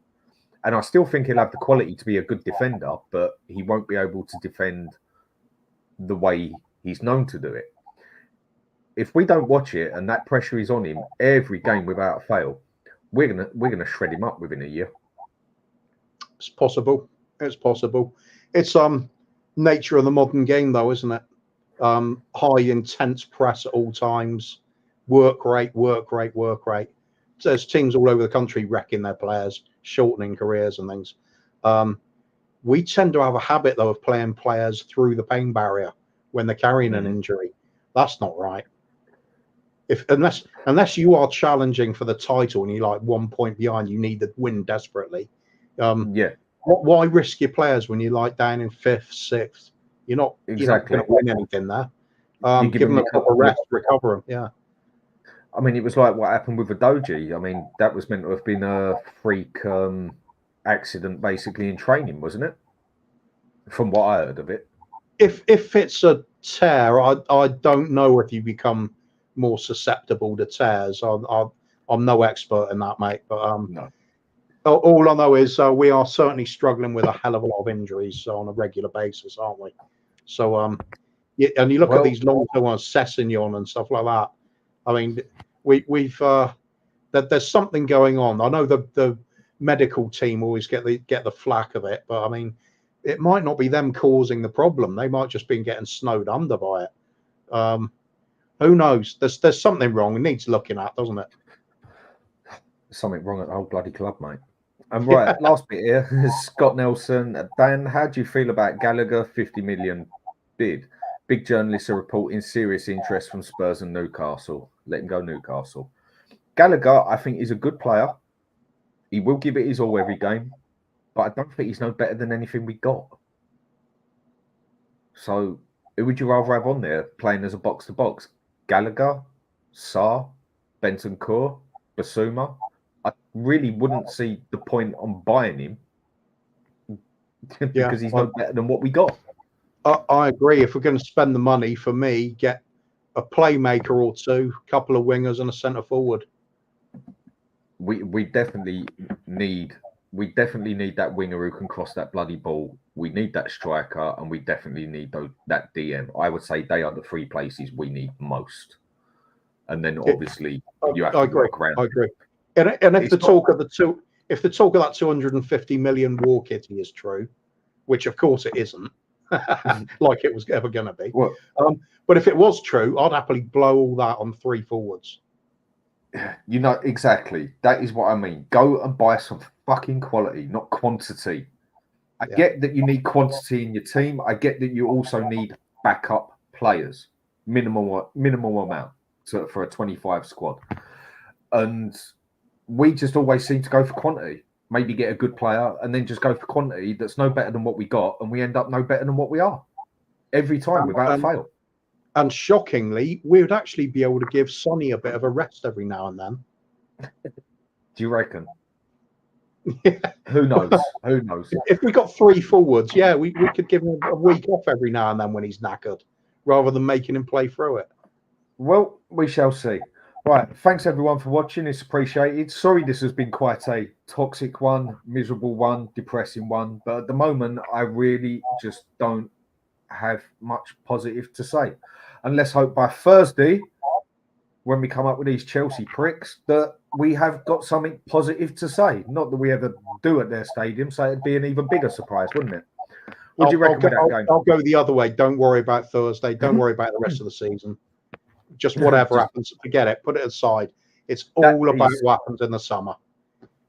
Speaker 2: And I still think he'll have the quality to be a good defender, but he won't be able to defend the way he's known to do it. If we don't watch it and that pressure is on him every game without fail, we're gonna shred him up within a year.
Speaker 3: It's possible. It's possible. It's nature of the modern game, though, isn't it? High intense press at all times, work rate. So there's teams all over the country wrecking their players, shortening careers and things. We tend to have a habit, though, of playing players through the pain barrier when they're carrying an injury. That's not right. Unless you are challenging for the title and you're like 1 point behind, you need the win desperately. Why risk your players when you're like down in 5th, 6th? You're not going to win anything there. Give them a couple of rest, recover them. Yeah.
Speaker 2: I mean, it was like what happened with Adoji. I mean, that was meant to have been a freak accident, basically, in training, wasn't it? From what I heard of it.
Speaker 3: If it's a tear, I don't know if you become more susceptible to tears. I'm no expert in that, mate. But
Speaker 2: no.
Speaker 3: All I know is we are certainly struggling with a hell of a lot of injuries on a regular basis, aren't we? So, and you look at these long-term ones, Sessignon and stuff like that. I mean, we've there's something going on. I know the medical team always get the flack of it, but I mean, it might not be them causing the problem. They might just be getting snowed under by it. Who knows? There's something wrong. It needs looking at, doesn't it?
Speaker 2: Something wrong at the whole bloody club, mate. And right, last bit here, Scott Nelson. Dan, how do you feel about Gallagher 50 million bid? Big journalists are reporting serious interest from Spurs and Newcastle. Let him go Newcastle. Gallagher, I think, is a good player. He will give it his all every game, but I don't think he's no better than anything we got. So who would you rather have on there playing as a box-to-box? Gallagher, Sarr, Bentancur, Basuma? I really wouldn't see the point on buying him because he's no better than what we got.
Speaker 3: I agree. If we're going to spend the money, for me, get a playmaker or two, a couple of wingers and a centre forward.
Speaker 2: We definitely need that winger who can cross that bloody ball. We need that striker, and we definitely need that DM. I would say they are the 3 places we need most. And then obviously you have to work around.
Speaker 3: I agree. And if the talk of that 250 million war kitty is true, which of course it isn't, like it was ever going to be.
Speaker 2: Well,
Speaker 3: but if it was true, I'd happily blow all that on 3 forwards.
Speaker 2: You know, exactly. That is what I mean. Go and buy some fucking quality, not quantity. I get that you need quantity in your team. I get that you also need backup players, minimal amount for a 25 squad. And we just always seem to go for quantity. Maybe get a good player and then just go for quantity that's no better than what we got, and we end up no better than what we are every time without fail.
Speaker 3: And shockingly, we would actually be able to give Sonny a bit of a rest every now and then.
Speaker 2: Do you reckon? Who knows? Who knows?
Speaker 3: If we got 3 forwards, we could give him a week off every now and then when he's knackered, rather than making him play through it.
Speaker 2: Well, we shall see. Right, thanks everyone for watching. It's appreciated. Sorry this has been quite a toxic one, miserable one, depressing one, but at the moment I really just don't have much positive to say. And let's hope by Thursday, when we come up with these Chelsea pricks, that we have got something positive to say. Not that we ever do at their stadium, so it'd be an even bigger surprise, wouldn't it? What do you reckon with that game?
Speaker 3: I'll go the other way. Don't worry about Thursday. Don't worry about the rest of the season. Just whatever happens, forget it. Put it aside. It's all about what happens in the summer.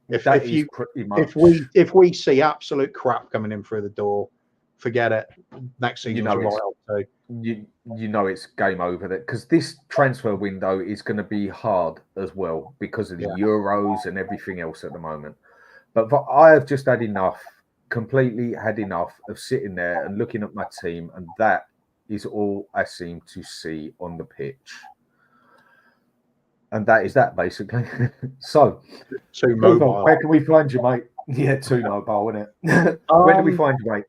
Speaker 3: If we see absolute crap coming in through the door, forget it. Next season's
Speaker 2: you know it's game over there, because this transfer window is going to be hard as well because of the Euros and everything else at the moment. But I have just had enough, completely had enough of sitting there and looking at my team, and that is all I seem to see on the pitch. And that is that, basically. So,
Speaker 3: Too mobile.
Speaker 2: where can we find you, mate? Yeah, too mobile, isn't it? Where do we find you, mate?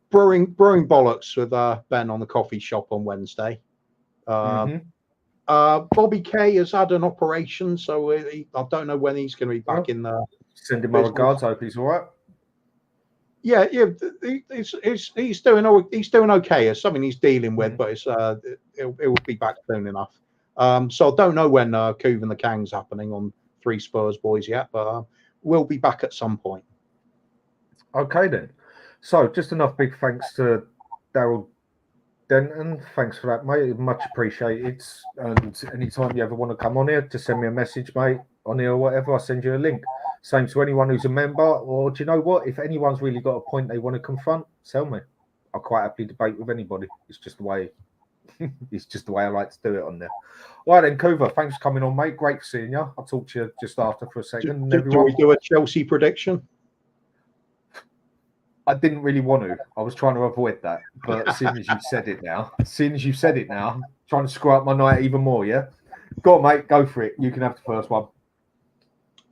Speaker 3: Brewing Bollocks with Ben on the coffee shop on Wednesday. Bobby K has had an operation, so I don't know when he's going to be back in the.
Speaker 2: Send him my regards. Hope he's all right.
Speaker 3: Yeah, he's doing okay. It's something he's dealing with, but it will be back soon enough. So I don't know when Coov and the Kang's happening on Three Spurs Boys yet, but we'll be back at some point.
Speaker 2: Okay then. So just enough big thanks to Daryl Denton. Thanks for that, mate. Much appreciated. And anytime you ever want to come on here, just send me a message, mate, on here or whatever. I'll send you a link. Same to anyone who's a member, or do you know what? If anyone's really got a point they want to confront, tell me. I'll quite happily debate with anybody. It's just the way I like to do it on there. All right then, Kuva, thanks for coming on, mate. Great seeing you. I'll talk to you just after for a second.
Speaker 3: Do we do a Chelsea prediction?
Speaker 2: I didn't really want to. I was trying to avoid that. But as soon as you said it now, I'm trying to screw up my night even more, yeah? Go on, mate. Go for it. You can have the first one.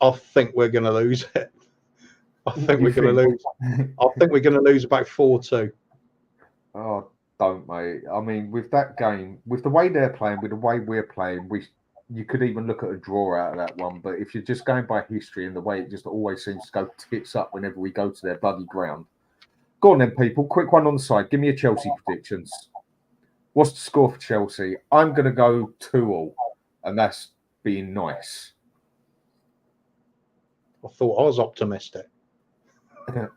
Speaker 3: I think we're going to lose it. I think we're going to lose about 4-2.
Speaker 2: Oh, don't, mate. I mean, with that game, with the way they're playing, with the way we're playing, you could even look at a draw out of that one. But if you're just going by history and the way it just always seems to go tits up whenever we go to their bloody ground. Go on then, people. Quick one on the side. Give me a Chelsea predictions. What's the score for Chelsea? I'm going to go 2-2, and that's being nice.
Speaker 3: I thought I was optimistic.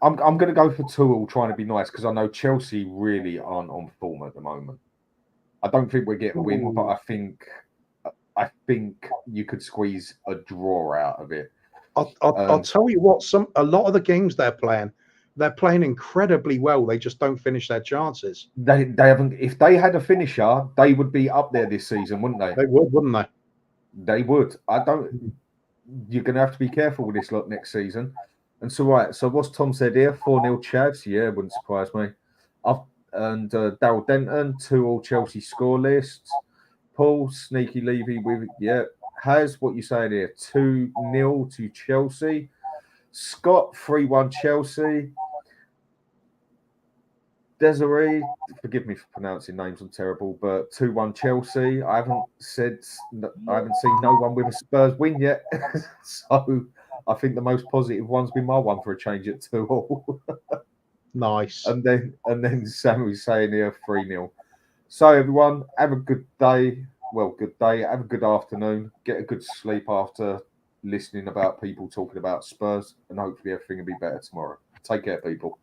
Speaker 2: I'm going to go for 2-2, trying to be nice, because I know Chelsea really aren't on form at the moment. I don't think we're getting a win, but I think you could squeeze a draw out of it.
Speaker 3: I'll tell you what. A lot of the games they're playing incredibly well. They just don't finish their chances.
Speaker 2: They haven't. If they had a finisher, they would be up there this season, wouldn't they?
Speaker 3: They would, wouldn't they?
Speaker 2: They would. You're going to have to be careful with this lot next season. And so, right. So, what's Tom said here? 4-0 Chads. Yeah, wouldn't surprise me. And Daryl Denton, 2-2 Chelsea score list. Paul Sneaky Levy with Has what you saying here? 2-0 to Chelsea. Scott 3-1 Chelsea. Desiree, forgive me for pronouncing names, I'm terrible, but 2-1 Chelsea. I haven't seen no one with a Spurs win yet. So I think the most positive one's been my one for a change at 2-2.
Speaker 3: Nice.
Speaker 2: And then Samuel's saying here 3-0. So everyone, have a good day. Well, good day. Have a good afternoon. Get a good sleep after listening about people talking about Spurs, and hopefully everything will be better tomorrow. Take care, people.